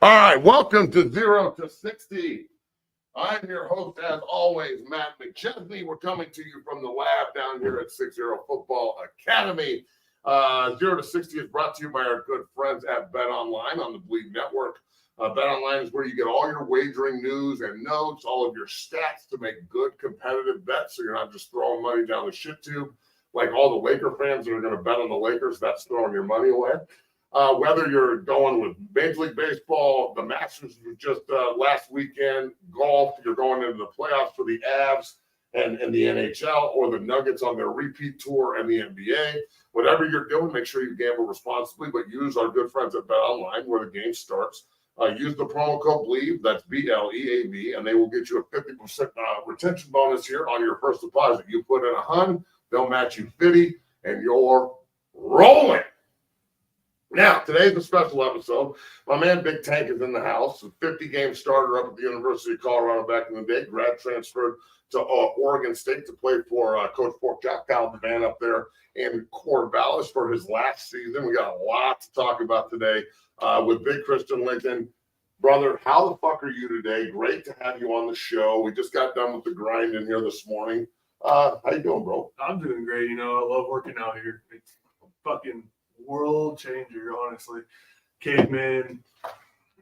All right, welcome to 0 to 60. I'm your host, as always, Matt McChesney. We're coming to you from the lab down here at 60 Football Academy. 0 to 60 is brought to you by our good friends at Bet Online on the Bleed Network. Bet Online is where you get all your wagering news and notes, all of your stats to make good competitive bets, so you're not just throwing money down the shit tube like all the Laker fans that are going to bet on the Lakers. That's throwing your money away. Whether you're going with Major League Baseball, the Masters was just last weekend, golf, you're going into the playoffs for the Avs and the NHL, or the Nuggets on their repeat tour and the NBA. Whatever you're doing, make sure you gamble responsibly, but use our good friends at Bet Online where the game starts. Use the promo code BLEAV, that's BLEAV, and they will get you a 50% retention bonus here on your first deposit. You put in $100, they'll match you $50, and you're rolling. Now, today's a special episode. My man Big Tank is in the house, a 50-game starter up at the University of Colorado back in the day. Grad transferred to Oregon State to play for Coach Pork-Chop Caliban up there in Corvallis for his last season. We got a lot to talk about today with Big Christian Lincoln. Brother, how the fuck are you today? Great to have you on the show. We just got done with the grind in here this morning. How you doing, bro? I'm doing great. You know, I love working out here. It's fucking world changer, honestly. Caveman.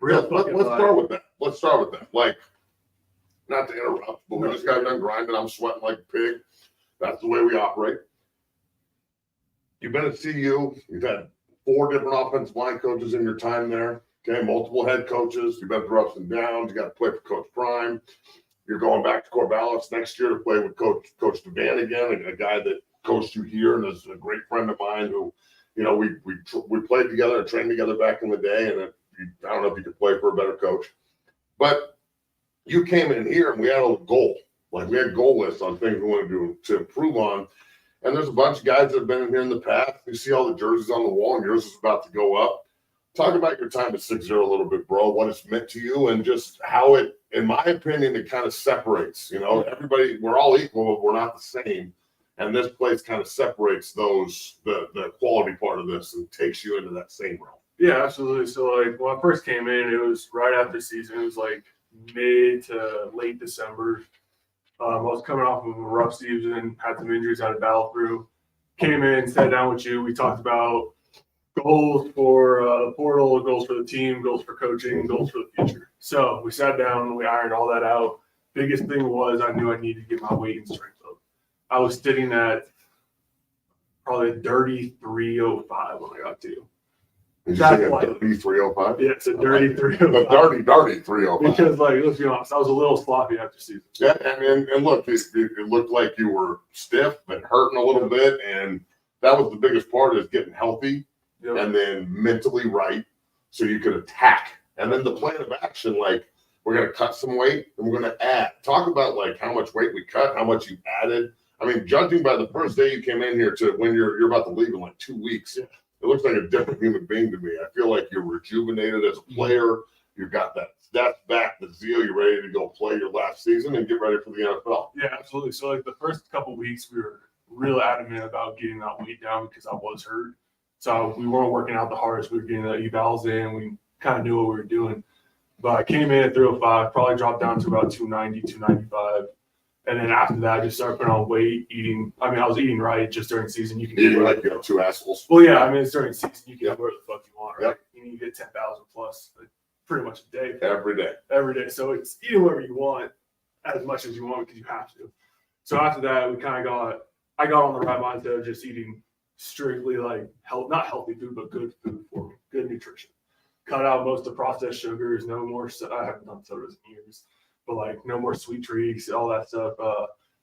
Let's start with that. Like, not to interrupt, but we just got done grinding. I'm sweating like a pig. That's the way we operate. You've been at CU. You've had 4 different offensive line coaches in your time there. Okay, multiple head coaches. You've been through ups and downs. You got to play for Coach Prime. You're going back to Corvallis next year to play with Coach Devan again, a guy that coached you here and is a great friend of mine who, you know, we played together and trained together back in the day, and I don't know if you could play for a better coach. But you came in here and we had a goal. Like, we had goal lists on things we wanted to improve on. And there's a bunch of guys that have been in here in the past. You see all the jerseys on the wall, and yours is about to go up. Talk about your time at 6-0 a little bit, bro, what it's meant to you, and just how it, in my opinion, it kind of separates. You know, everybody, we're all equal, but we're not the same. And this place kind of separates the quality part of this and takes you into that same realm. Yeah, absolutely. So, like, when I first came in, it was right after season. It was like mid to late December. I was coming off of a rough season, had some injuries I had to battle through. Came in, sat down with you. We talked about goals for the portal, goals for the team, goals for coaching, goals for the future. So we sat down, we ironed all that out. Biggest thing was I knew I needed to get my weight and strength up. I was sitting at probably a dirty 305 when I got to you. Did you say a dirty 305? Yeah, it's a dirty 305. A dirty 305. Because, like, let's be honest, I was a little sloppy after season. Yeah, and look, it looked like you were stiff and hurting a little bit, and that was the biggest part, is getting healthy and then mentally right so you could attack. And then the plan of action, like, we're going to cut some weight and we're going to add. Talk about, like, how much weight we cut, how much you added. I mean, judging by the first day you came in here to when you're about to leave in like 2 weeks, it looks like a different human being to me. I feel like you're rejuvenated as a player. You've got that back, the zeal. You're ready to go play your last season and get ready for the NFL. Yeah, absolutely. So, like, the first couple of weeks, we were real adamant about getting that weight down because I was hurt. So we weren't working out the hardest. We were getting the evals in. We kind of knew what we were doing. But I came in at 305, probably dropped down to about 290, 295. And then after that, I just started putting on weight, eating. I mean, I was eating right just during season. You can eat like you have 2 assholes. Well, yeah. I mean, it's during season. You can eat whatever the fuck you want, right? Yep. You need to get 10,000 plus, like, pretty much a day. Every day. So it's eating whatever you want, as much as you want, because you have to. So after that, we kind of I got on the right mindset of just eating strictly, like, not healthy food, but good food for me, good nutrition. Cut out most of the processed sugars, no more. I haven't done sodas in years, but, like, no more sweet treats, all that stuff.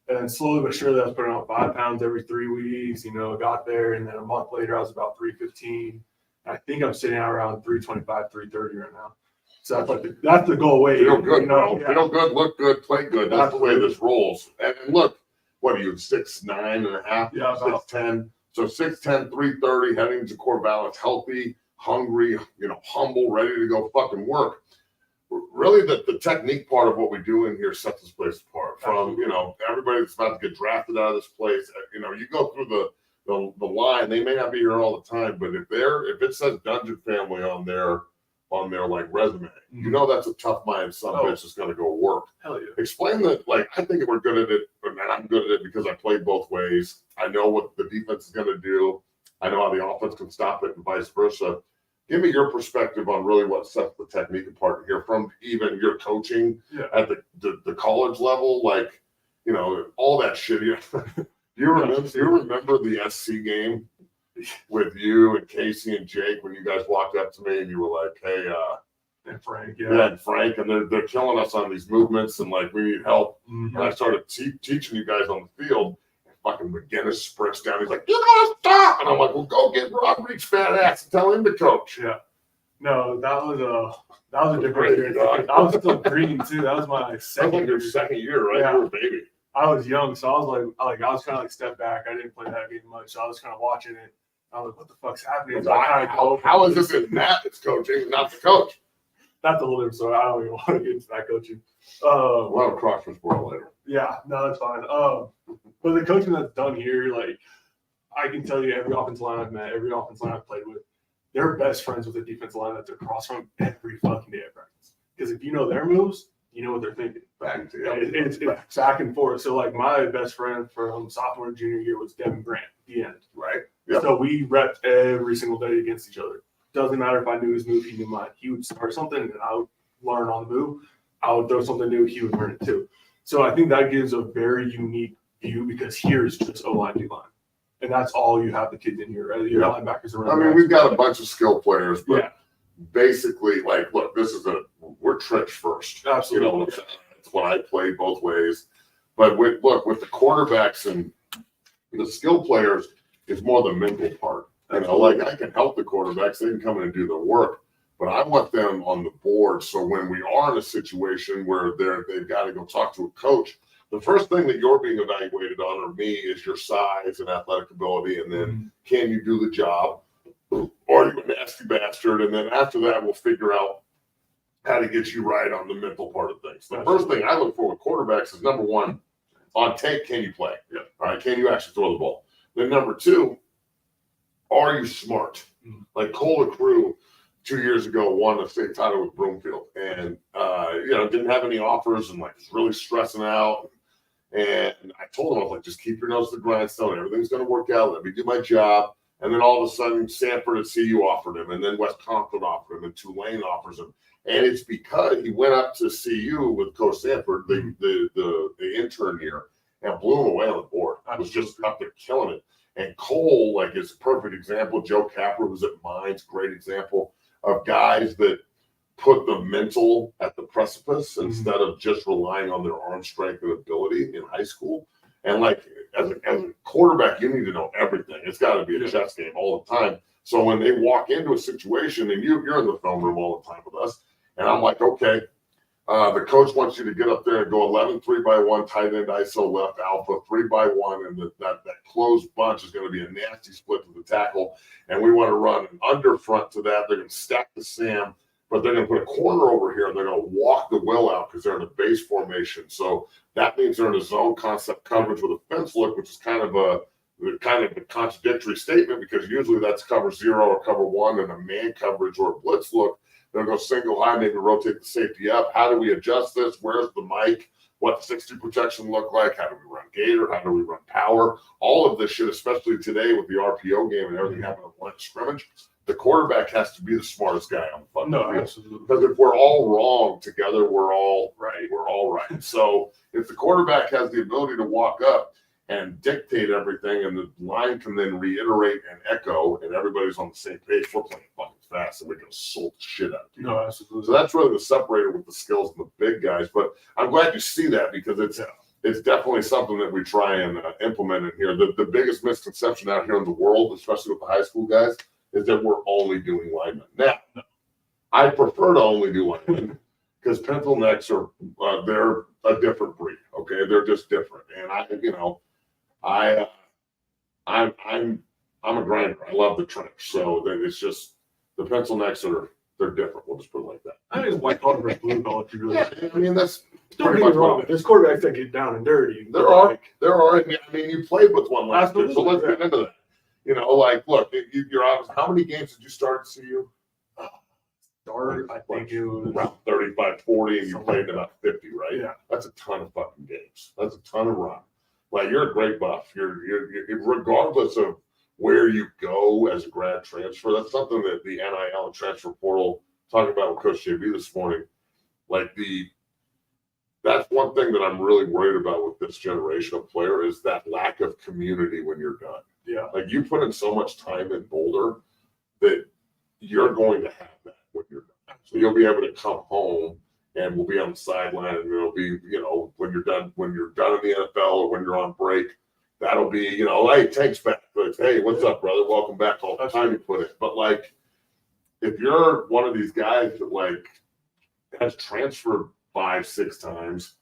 And then slowly but surely, I was putting on 5 pounds every 3 weeks. You know, got there, and then a month later, I was about 315. I think I'm sitting at around 325, 330 right now. So that's the goal weight. Feel good, bro. Yeah. Feel good, look good, play good. That's the way this rolls. And look, what are you, 6'9.5"? Yeah, 6'10". So 6'10", 330, heading to Corvallis, healthy, hungry, you know, humble, ready to go fucking work. Really, the technique part of what we do in here sets this place apart from, you know, everybody that's about to get drafted out of this place. You know, you go through the line, they may not be here all the time, but if it says Dungeon Family on there, on their like resume. You know that's a tough mind son of a bitch is going to go work. Hell yeah. Explain that. Like I think we're good at it, and I'm good at it because I played both ways. I know what the defense is going to do. I know how the offense can stop it, and vice versa. Give me your perspective on really what sets the technique apart here from even your coaching at the college level, like all that shit. Do you remember the SC game with you and Casey and Jake when you guys walked up to me and you were like, "Hey, and Frank, and Frank, and they're killing us on these movements and like we need help." And I started teaching you guys on the field. Fucking McGinnis sprints down. He's like, "You gotta stop!" And I'm like, "Well, go get Rodrigue's fat ass and tell him to coach." Yeah. No, that was a different year. I was still green too. That was my second your second year, right? Yeah. You were a baby. I was young, so I was like I was kind of like step back. I didn't play that game much, so I was kind of watching it. I was like, "What the fuck's happening?" So how is this in that? It's coaching, not the coach. That's a whole different story. I don't even want to get into that coaching. We'll have cross for later. Yeah, no, that's fine. But the coaching that's done here, like I can tell you, every offensive line I've met, every offensive line I've played with, they're best friends with the defensive line that they're across from every fucking day at practice. Because if you know their moves, you know what they're thinking. It's back and forth. So like my best friend from sophomore and junior year was Devin Grant at the end. Right. Yep. So we repped every single day against each other. Doesn't matter if I knew his move, he knew mine. He would start something and I would learn on the move. I would throw something new, he would learn it too. So I think that gives a very unique view because here is just O-line, D-line. And that's all you have the kids in here, right? Your linebackers around. I mean, we've got a bunch of skill players, but basically, like, look, we're trench first. Absolutely. That's what I played both ways. But with the quarterbacks and the skill players, it's more the mental part. Like I can help the quarterbacks, they can come in and do their work, but I want them on the board. So when we are in a situation where they've got to go talk to a coach, the first thing that you're being evaluated on, or me, is your size and athletic ability, and then can you do the job, or are you a nasty bastard? And then after that, we'll figure out how to get you right on the mental part of things. The first thing I look for with quarterbacks is, number one, on tape, can you play? Yeah. All right, can you actually throw the ball? Then number two, are you smart? Like Cole Crew 2 years ago won a state title with Broomfield, and didn't have any offers and like was really stressing out. And I told him, I was like, just keep your nose to the grindstone. Everything's going to work out. Let me do my job. And then all of a sudden, Sanford and CU offered him, and then West Compton offered him, and Tulane offers him. And it's because he went up to CU with Coach Sanford, the intern year, and blew him away on the board. I was just up there killing it. And Cole, like, is a perfect example. Joe Capper was at Mines, great example of guys that put the mental at the precipice instead of just relying on their arm strength and ability in high school. And like as a quarterback, you need to know everything. It's got to be a chess game all the time. So when they walk into a situation, and you're in the film room all the time with us, and I'm like, okay, the coach wants you to get up there and go 11 3-by-1 tight end ISO left alpha 3-by-1, and that closed bunch is going to be a nasty split to the tackle, and we want to run an under front to that. They're going to stack the Sam, but they're going to put a corner over here, and they're going to walk the will out because they're in a base formation. So that means they're in a zone concept coverage with a fence look, which is kind of a contradictory statement because usually that's cover 0 or cover 1 and a man coverage or a blitz look. They'll go single high, maybe rotate the safety up. How do we adjust this? Where's the mic? What 60 protection look like? How do we run gator? How do we run power? All of this shit, especially today with the RPO game and everything happening at line scrimmage, the quarterback has to be the smartest guy on the fucking field. Absolutely. Because if we're all wrong together, we're all right. We're all right. So if the quarterback has the ability to walk up and dictate everything, and the line can then reiterate and echo, and everybody's on the same page, we're playing fucking fast, and we're going to salt the shit out of you. No, absolutely. So that's really the separator with the skills and the big guys. But I'm glad you see that because it's definitely something that we try and implement in here. The biggest misconception out here in the world, especially with the high school guys, is that we're only doing linemen. Now, I prefer to only do linemen because pencil necks are they're a different breed. Okay, they're just different, and I'm a grinder. I love the trench, so it's just the pencil necks they're different. We'll just put it like that. I think it's white collar versus blue collar. If you really, I mean that's don't get me wrong. There's quarterbacks that get down and dirty. There are. I mean, you played with one last year, so let's get into that. Look, you're obvious. How many games did you start at CU? start, I think it was around 35, 40, and you something played like about 50, right? Yeah. That's a ton of fucking games. That's a ton of run. Like, you're a great buff. You're regardless of where you go as a grad transfer. That's something that the NIL and transfer portal, talking about with Coach JB this morning, that's one thing that I'm really worried about with this generation of player is that lack of community when you're done. Yeah. Like, you put in so much time in Boulder that you're going to have that when you're done. So you'll be able to come home and we'll be on the sideline, and it'll be, when you're done in the NFL or when you're on break, that'll be, hey, Tank's back. But hey, what's up, brother? Welcome back. All the time you put in. But like, if you're one of these guys that has transferred 5-6 times,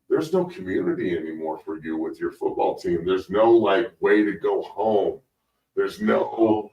there's no community anymore for you with your football team. There's no way to go home. There's no home.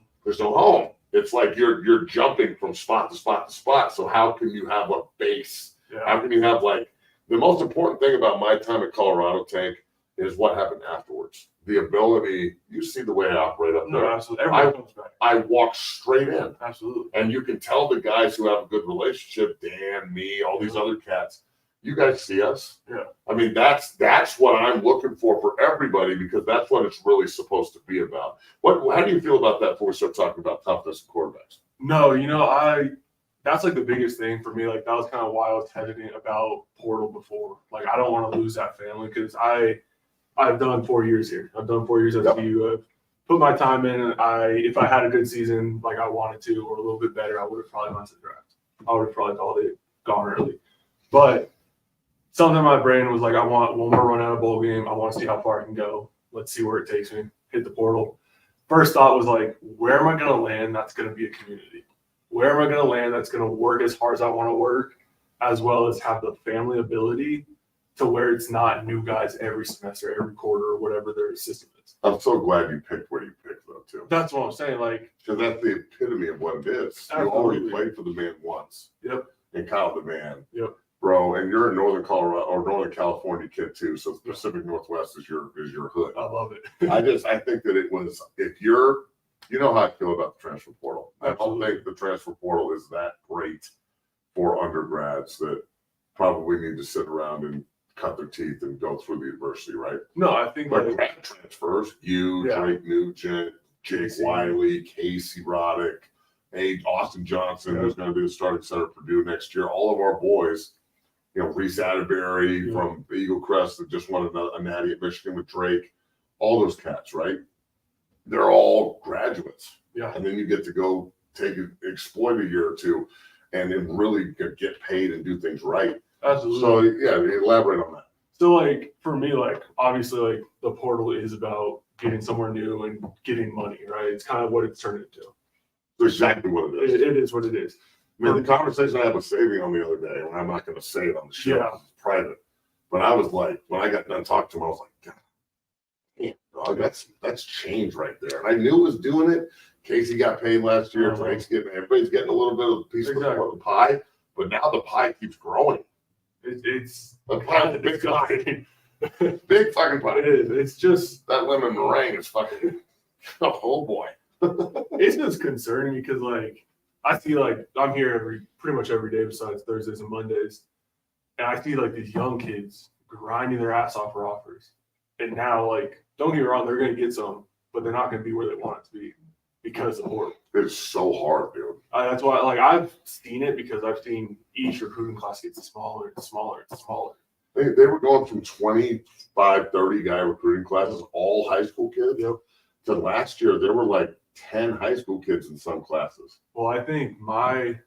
It's like you're jumping from spot to spot to spot. So how can you have a base? Yeah. How can you have the most important thing about my time at Colorado, Tank, is what happened afterwards. The ability, you see the way I operate up there. No, absolutely. Everybody comes back. I walk straight in. Absolutely. And you can tell the guys who have a good relationship, Dan, me, all these other cats, you guys see us. Yeah. I mean, that's what I'm looking for everybody, because that's what it's really supposed to be about. How do you feel about that before we start talking about toughness and quarterbacks? No, that's the biggest thing for me. That was kind of why I was hesitant about portal before. I don't want to lose that family, because I've done 4 years here. I've done 4 years at CU. I've put my time in. If I had a good season like I wanted to, or a little bit better, I would have probably went to the draft. I would have probably called it gone early. But something in my brain was when we're running out of bowl game, I want to see how far I can go. Let's see where it takes me. Hit the portal. First thought was where am I going to land that's going to be a community? Where am I going to land that's going to work as hard as I want to work, as well as have the family ability to where it's not new guys every semester, every quarter, or whatever their system is. I'm so glad you picked where you picked, though, too. That's what I'm saying. Because that's the epitome of what it is. Absolutely. You already played for the man once. Yep. And Kyle the man. Yep. Bro, and you're a Northern Colorado or Northern California kid too. So Pacific Northwest is your hood. I love it. I think that it was, if you're, how I feel about the transfer portal. I don't think the transfer portal is that great for undergrads that probably need to sit around and cut their teeth and go through the adversity, right? No, I think grad transfers, Drake Nugent, Jake Wiley, Casey Roddick, Austin Johnson, who's going to be the starting center at Purdue next year. All of our boys, Reese Atterbury from Eagle Crest that just won a natty at Michigan with Drake. All those cats, right? They're all graduates. Yeah. And then you get to go exploit a year or two and then really get paid and do things right. Absolutely. So, elaborate on that. So, for me, obviously, the portal is about getting somewhere new and getting money, right? It's kind of what it's turned into. It's exactly what it is. It is what it is. I mean, the conversation I had with Savion on the other day, and I'm not going to say it on the show, it's private, but I was when I got done talking to him, I was like, God, damn, dog, that's change right there. And I knew it was doing it. Casey got paid last year. Drake's everybody's getting a little bit of a piece of the pie, but now the pie keeps growing. It's a pie, big pie. Big fucking pie. It is. It's just that lemon meringue is fucking, oh boy. It's just concerning because I see I'm here pretty much every day besides Thursdays and Mondays, and I see these young kids grinding their ass off for offers, and now don't get me wrong, they're going to get some, but they're not going to be where they want it to be because of the portal. It's so hard, dude. That's why I've seen it because I've seen each recruiting class get smaller and smaller and smaller. They were going from 25, 30 guy recruiting classes, all high school kids. Yep. To last year, there were 10 high school kids in some classes. Well, I think my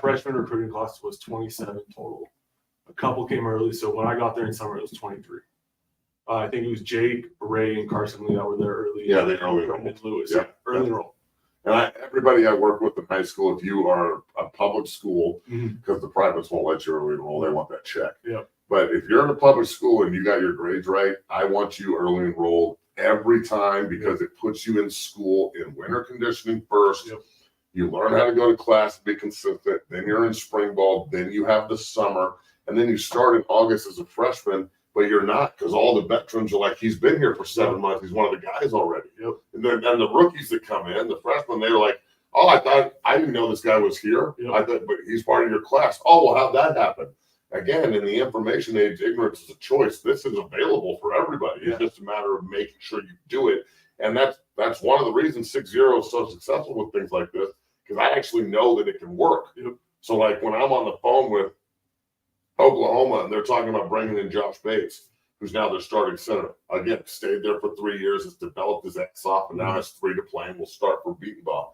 freshman recruiting class was 27 total. A couple came early, so when I got there in summer, it was 23. I think it was Jake, Ray, and Carson Lee that were there early. Yeah, they early enrolled. Lewis. Yeah, early enroll. And everybody I work with in high school, if you are a public school, because the privates won't let you early enroll, they want that check. Yeah. But if you're in a public school and you got your grades right, I want you early enrolled every time because it puts you in school in winter conditioning first. Yep. You learn how to go to class and be consistent. Then you're in spring ball. Then you have the summer. And then you start in August as a freshman, but you're not because all the veterans are he's been here for 7 months. He's one of the guys already. Yep. And the rookies that come in, the freshmen, they're Oh, I didn't know this guy was here. Yep. I thought, but he's part of your class. Oh, well, how'd that happen? Again, in the information age, ignorance is a choice. This is available for everybody. Yeah. It's just a matter of making sure you do it. And that's one of the reasons 6-0 is so successful with things like this, because I actually know that it can work. Yep. So like when I'm on the phone with Oklahoma and they're talking about bringing in Josh Bates, who's now their starting center. Again, stayed there for 3 years, has developed his ass off, and now has 3 to play and will start for Beatenbaugh.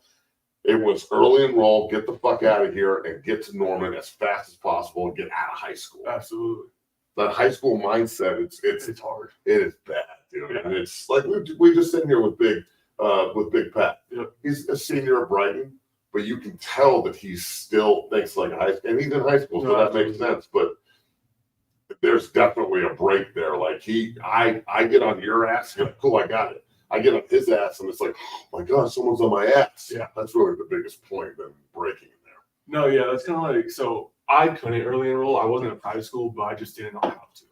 It was early enroll, get the fuck out of here and get to Norman as fast as possible and get out of high school. Absolutely. That high school mindset, It's hard. it is bad, dude. Yeah. And it's like we just sitting here with Big Pat. Yep. He's a senior at Brighton, but you can tell that he still thinks like a high school, and he's in high school, so that makes sense. But there's definitely a break there. Like I get on your ass, you're like, cool, I got it. I get on his ass, and it's like, oh my god, someone's on my ass. Yeah, that's really the biggest point than breaking in there. No, yeah, that's kind of like, so I couldn't early enroll. I wasn't in private school, but I just didn't know how to.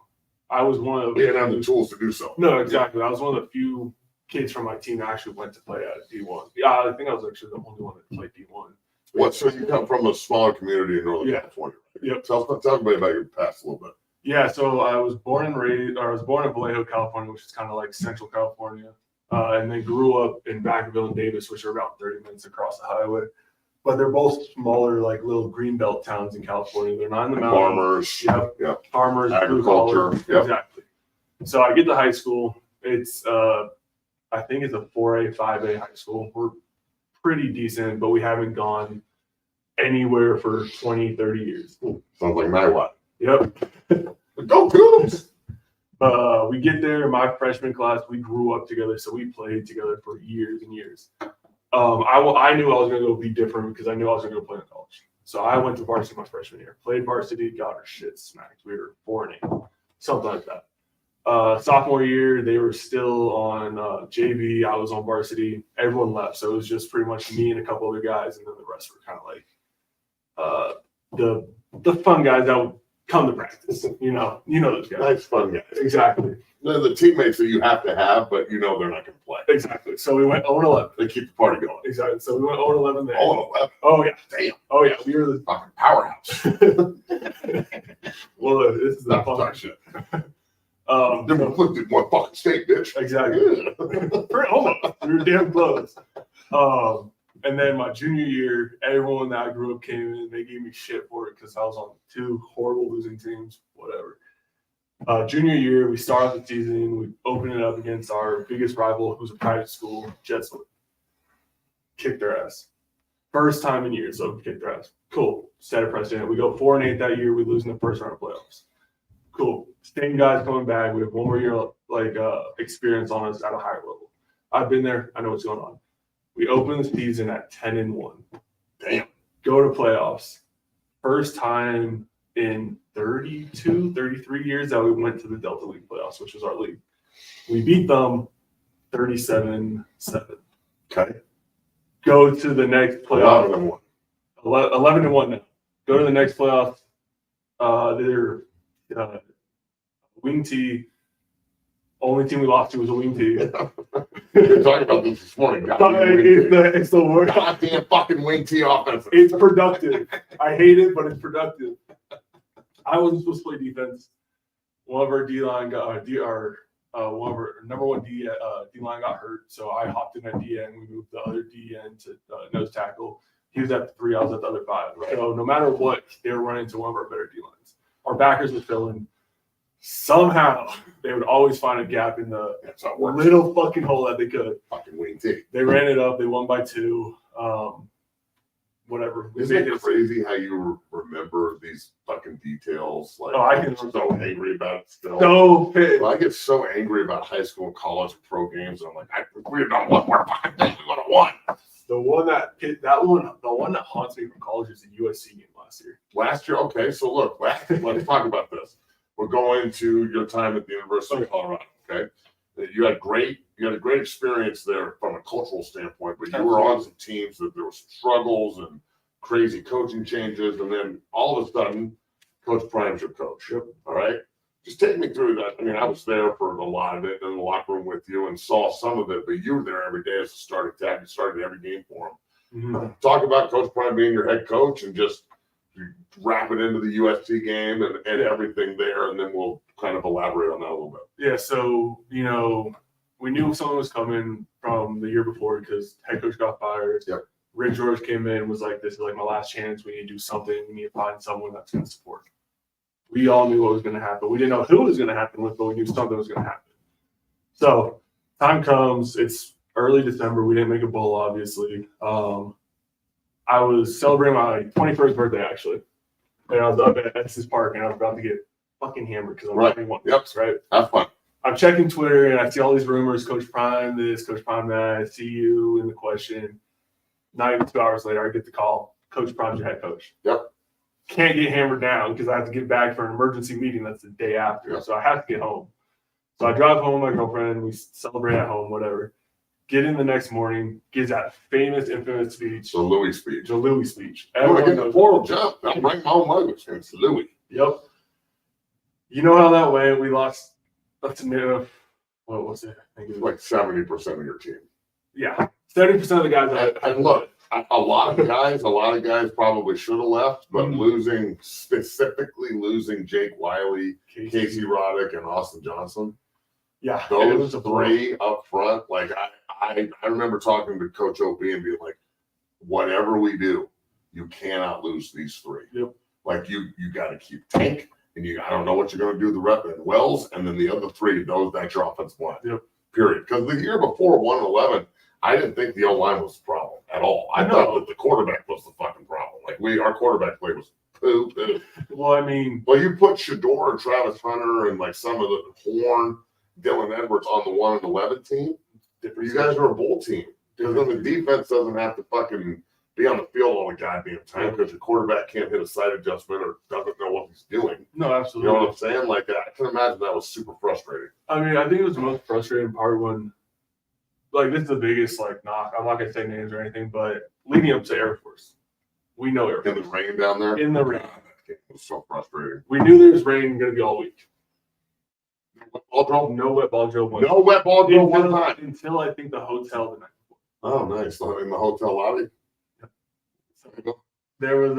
I was one of we didn't have the tools to do so. No, exactly. I was one of the few kids from my team that actually went to play at D1. Yeah, I think I was actually the only one that played D1. What? So you come from a smaller community in Northern California? Right? Yep. Tell me about your past a little bit. Yeah, so I was born in Vallejo, California, which is kind of like Central California, and then grew up in Vacaville and Davis, which are about 30 minutes across the highway. But they're both smaller, like little greenbelt towns in California. They're not in the mountains. Farmers. Yep. Farmers, agriculture. Yep. Exactly. So I get to high school. It's I think it's a 4A, 5A high school. We're pretty decent, but we haven't gone anywhere for 20, 30 years. Sounds like my what? Yep. Go Cougs! We get there, my freshman class, we grew up together, so we played together for years and years. I knew I was going to go be different because I knew I was going to go play in college. So I went to varsity my freshman year, played varsity, got our shit smacked. We were 4-8, something like that. Sophomore year, they were still on JV. I was on varsity. Everyone left, so it was just pretty much me and a couple other guys, and then the rest were kind of like the fun guys that would come to practice. You know those guys. Nice fun guys. Exactly. They're the teammates that you have to have, but you know they're not going to play. Exactly. So we went 0-11. They keep the party going. Exactly. So we went 0-11 there. 0-11. Oh yeah. Damn. Oh yeah. We were the Fucking powerhouse. well, this is the Not fun talk shit. Then we flipped it one fucking state, bitch. Exactly. Almost. We were damn close. And then my junior year, everyone that I grew up came in. They gave me shit for it because I was on 2 horrible losing teams. Whatever. Junior year, we start the season. We open it up against our biggest rival, who's a private school, Jetswood. Kicked their ass. First time in years, so kicked their ass. Cool. Set a precedent. We go 4-8 that year. We lose in the first round of playoffs. Cool. Same guys coming back. We have one more year experience on us at a higher level. I've been there. I know what's going on. We open the season at 10-1. Damn. Go to playoffs. First time in 32, 33 years that we went to the Delta League playoffs, which was our league. We beat them 37-7. Okay. Go to the next playoff. 11-1 now. Go to the next playoff. They're wing tee. Only team we lost to was a wing tee. We were talking about this morning. It's the word. Goddamn fucking wing tee offense. It's productive. I hate it, but it's productive. I wasn't supposed to play defense. One of our D-line got one of our number one D-line got hurt, so I hopped in at D-end. We moved the other D-end to nose tackle. He was at the 3, I was at the other 5. Right. So no matter what, they were running into one of our better D-lines. Our backers would fill in. Somehow, they would always find a gap in the little fucking hole that they could. Fucking wing tee. They ran it up. They won by 2. Whatever. Isn't it crazy how you remember these fucking details? Like, I can so angry about it still. So pissed. I get so angry about high school and college and pro games. And I'm like, we don't want more fucking things. We want to win. The one that haunts me from college is the USC game last year. Last year, okay. So look, let's talk about this. We're going to your time at the University of Colorado. Okay, you had a great experience there from a cultural standpoint, but you were on some teams that there were some struggles and crazy coaching changes, and then all of a sudden, Coach Prime's your coach. Yep. All right, just take me through that. I mean, I was there for a lot of it in the locker room with you and saw some of it, but you were there every day as a starting tag. You started every game for them. Talk about Coach Prime being your head coach and just wrap it into the USC game and everything there, and then we'll kind of elaborate on that a little bit. Yeah, so, we knew someone was coming from the year before because head coach got fired. Yep. Rick George came in and was like, this is like my last chance. We need to do something. We need to find someone that's going to support. We all knew what was going to happen. We didn't know who it was going to happen with, but we knew something was going to happen. So time comes. It's early December. We didn't make a bowl, obviously. I was celebrating my 21st birthday, actually. And I was up at Estes Park, and I was about to get fucking hammered because I'm right. 21. Yep. Right? Have fun. I'm checking Twitter, and I see all these rumors, Coach Prime this, Coach Prime that. I see you in the question. Not even 2 hours later, I get the call. Coach Prime's your head coach. Yep. Can't get hammered down because I have to get back for an emergency meeting that's the day after. Yep. So I have to get home. So I drive home with my girlfriend. We celebrate at home, whatever. Get in the next morning, gives that famous, infamous speech. The Louis speech. The Louis speech. Everyone knows. Portal jump. I'm bringing my own luggage. It's Louis. Yep. You know how that went. We lost. That's new. What was it? I think it was like 70% of your team. Yeah. 70% of the guys. And look, a lot of guys probably should have left, but specifically losing Jake Wiley, Casey Roddick, and Austin Johnson. Yeah, those three up front. Like I remember talking to Coach OB and being like, whatever we do, you cannot lose these three. Yep. Like you got to keep Tank, and I don't know what you're going to do with the rep and Wells, and then the other three. That's your offensive line. Yep. Period. Because the year before 1-11, I didn't think the O-line was the problem at all. I thought that the quarterback was the fucking problem. Like our quarterback play was poo. Well, I mean, you put Shador and Travis Hunter and like some of the Horn, Dylan Edwards on the 1-11 team. You guys are a bowl team. Because then the defense doesn't have to fucking be on the field all the goddamn time because your quarterback can't hit a side adjustment or doesn't know what he's doing. No, absolutely. You know what I'm saying? Like I can imagine that was super frustrating. I mean, I think it was the most frustrating part when, like, this is the biggest knock. I'm not gonna say names or anything, but leading up to Air Force, we know Air Force. In the rain down there. In the rain, that game was so frustrating. We knew there was rain gonna be all week. Ball drill? No wet ball drill. No wet ball drill one time until I think the hotel the night before. Oh, nice! In the hotel lobby. There was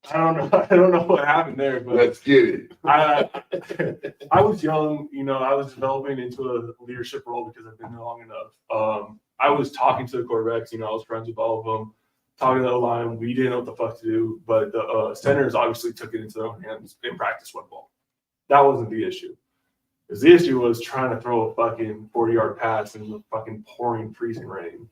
I don't know what happened there, but let's get it. I was young, I was developing into a leadership role because I've been there long enough. I was talking to the quarterbacks, I was friends with all of them, talking to the line. We didn't know what the fuck to do, but the centers obviously took it into their own hands in practice football. That wasn't the issue. Because the issue was trying to throw a fucking 40-yard pass in the fucking pouring, freezing rain.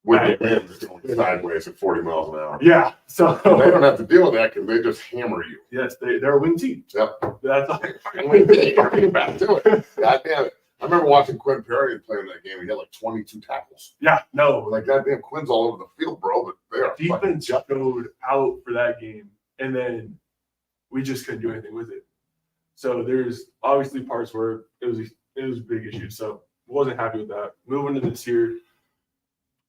With the wind going sideways at 40 miles an hour. Yeah. So they don't have to deal with that because they just hammer you. Yes, they're a win team. Yep. That's all. Fucking back to it. God damn it. I remember watching Quinn Perry play in that game. He had like 22 tackles. Yeah, no. Like, goddamn, Quinn's all over the field, bro, but they are defense showed out for that game, and then we just couldn't do anything with it. So there's obviously parts where it was a big issue. So wasn't happy with that. Moving to this year,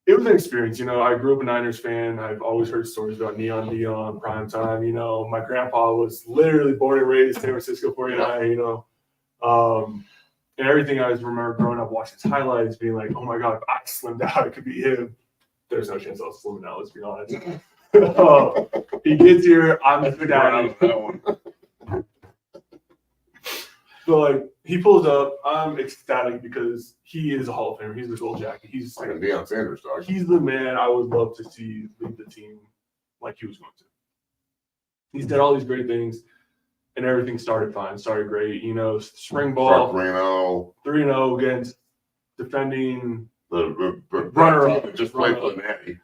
it was an experience. I grew up a Niners fan. I've always heard stories about Neon Dion, primetime. My grandpa was literally born and raised San Francisco 49, and everything I remember growing up watching his highlights, being like, oh my God, if I slimmed out, it could be him. There's no chance I was slimming out, let's be honest. He gets here, I'm the daddy. So he pulls up. I'm ecstatic because he is a Hall of Famer. He's the gold jacket. He's like a Deion Sanders dog. He's the man I would love to see lead the team like he was going to. He's did all these great things, and everything started fine. Started great. Spring ball. 3-0 against defending the runner-up. Just played for the Natty.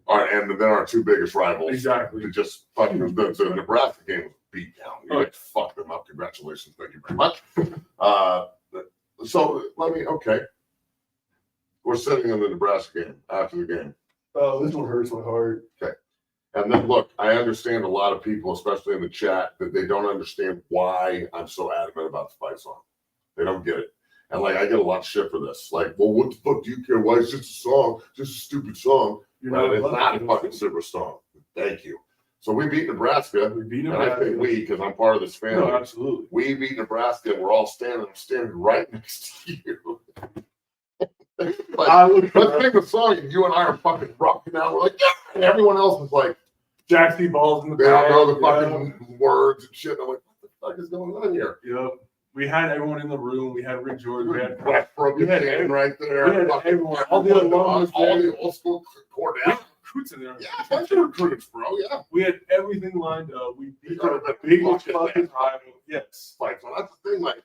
And then our two biggest rivals. Exactly. Just fucking the Nebraska game was beat down. You fucked them up. Congratulations. Thank you very much. So we're sitting in the Nebraska game after the game. Oh, this one hurts my heart. Okay. And then look, I understand a lot of people, especially in the chat, that they don't understand why I'm so adamant about the fight song. They don't get it. And I get a lot of shit for this. Well, what the fuck do you care? Why it's just a song? Just a stupid song. It's not a fucking super song. Thank you. So we beat Nebraska. And I think because I'm part of this family. No, absolutely. We beat Nebraska and we're all standing right next to you. Let's make a song, and you and I are fucking rocking out. We're like, yeah, and everyone else is like, Jackson balls in the they back. don't know the fucking words and shit. I'm like, what the fuck is going on here? Yep. We had everyone in the room. We had Rick George. We had Westbrook we had standing right there. We had everyone. All the alums all there. the old school We Cordell. had recruits in there. Yeah, a bunch of recruits, bro. Yeah. We had everything lined up. We beat could have the been biggest fucking fucking rival. Yes. Fight song. That's the thing. Like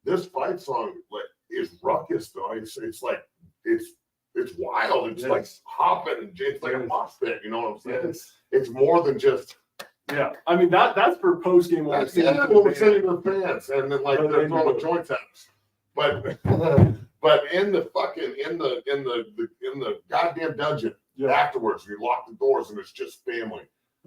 this fight song, like is ruckus though. It's like it's wild. It's like hopping. It's like a mosh pit. You know what I'm saying? Yes. It's more than just. Yeah, I mean that's for post game. That's what we're saying to the fans, and then like they're throwing joints at us. But in the fucking in the goddamn dungeon afterwards, you lock the doors and it's just family,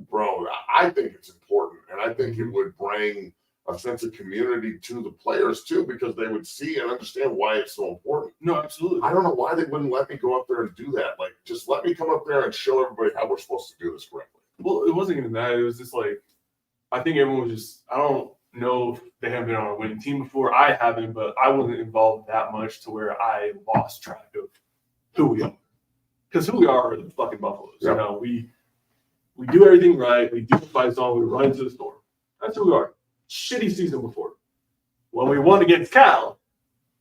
bro. I think it's important, and I think it would bring a sense of community to the players too, because they would see and understand why it's so important. No, absolutely. I don't know why they wouldn't let me go up there and do that. Like, just let me come up there and show everybody how we're supposed to do this correctly. Well, it wasn't even that. It was just like, I think everyone was just, I don't know if they haven't been on a winning team before. I haven't, but I wasn't involved that much to where I lost track of who we are. Because who we are the fucking Buffaloes. Yeah. You know, we do everything right. We do the fight song. We run into the storm. That's who we are. Shitty season before. When we won against Cal,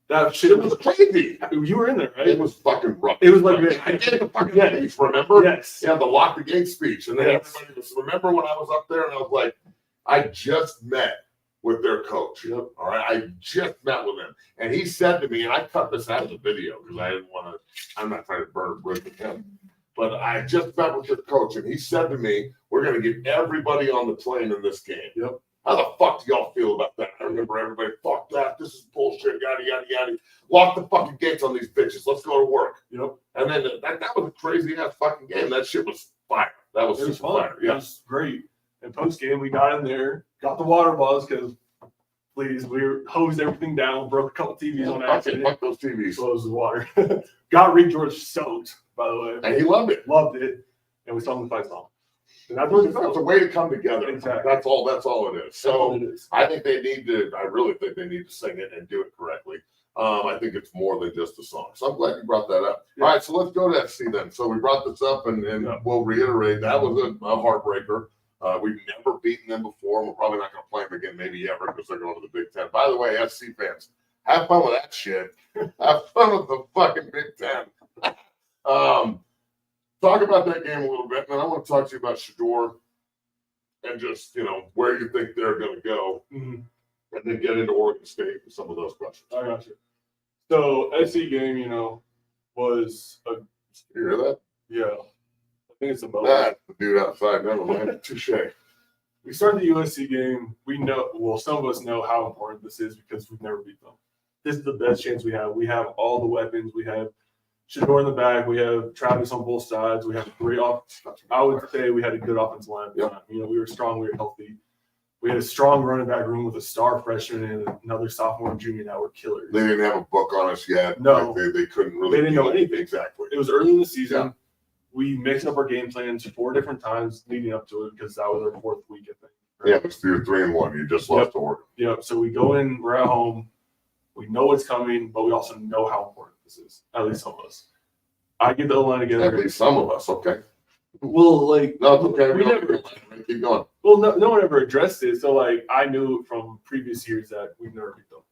that shit was crazy. You were in there, right? It was fucking rough. It was like I gave the fucking speech, remember? Yes. Yeah, the lock the gate speech. And then everybody was, remember when I was up there and I was like, I just met with their coach. Yep. All right. I just met with him. And he said to me, and I cut this out of the video because I didn't want to, I'm not trying to burn a bridge with him. But I just met with your coach and he said to me, we're going to get everybody on the plane in this game. Yep. How the fuck do y'all feel about that? I remember everybody, fuck that. This is bullshit, yada, yada, yada. Lock the fucking gates on these bitches. Let's go to work. Yep. And then that was a crazy ass fucking game. That shit was fire. That was super fire. Yeah. It was great. And post game, we got in there, got the water bottles because, please, we hosed everything down, broke a couple TVs on accident. Fuck those TVs. Closed the water. Got Rick George soaked, by the way. And he loved it. Loved it. And we saw him the fight song. And It's a way to come together. Exactly. That's all it is. So it is. I think they need to, I really think they need to sing it and do it correctly. I think it's more than just a song. So I'm glad you brought that up. Yeah. All right, so let's go to FC then. So we brought this up and we'll reiterate that was a heartbreaker. We've never beaten them before. We're probably not going to play them again, maybe ever, because they're going to the Big Ten. By the way, SC fans, have fun with that shit. Have fun with the fucking Big Ten. Talk about that game a little bit, and then I want to talk to you about Shedeur and just, where you think they're going to go, and then get into Oregon State and some of those questions. I got you. So, SC game, was a... You hear that? Yeah. I think it's a bonus. That's the dude outside. Never mind. Touche. We started the USC game. We know, well, some of us know how important this is because we've never beat them. This is the best chance we have. We have all the weapons. We have Shedeur in the back. We have Travis on both sides. We have a great offense. I would say we had a good offensive line. Yep. We were strong. We were healthy. We had a strong running back room with a star freshman and another sophomore and junior that were killers. They didn't have a book on us yet. No. Like they couldn't really. They didn't know anything. Exactly. It was early in the season. Yeah. We mixed up our game plans 4 different times leading up to it because that was our 4th week, I think. Yeah, it's 3-1. You just lost to Oregon. Yep. So we go in, we're at home. We know what's coming, but we also know how important this is. At least some of us. I get the O-line together. At least some of us. Okay. Well, No, it's okay. We never. Keep going. Well, no one ever addressed it. So, I knew from previous years that we've never beat them.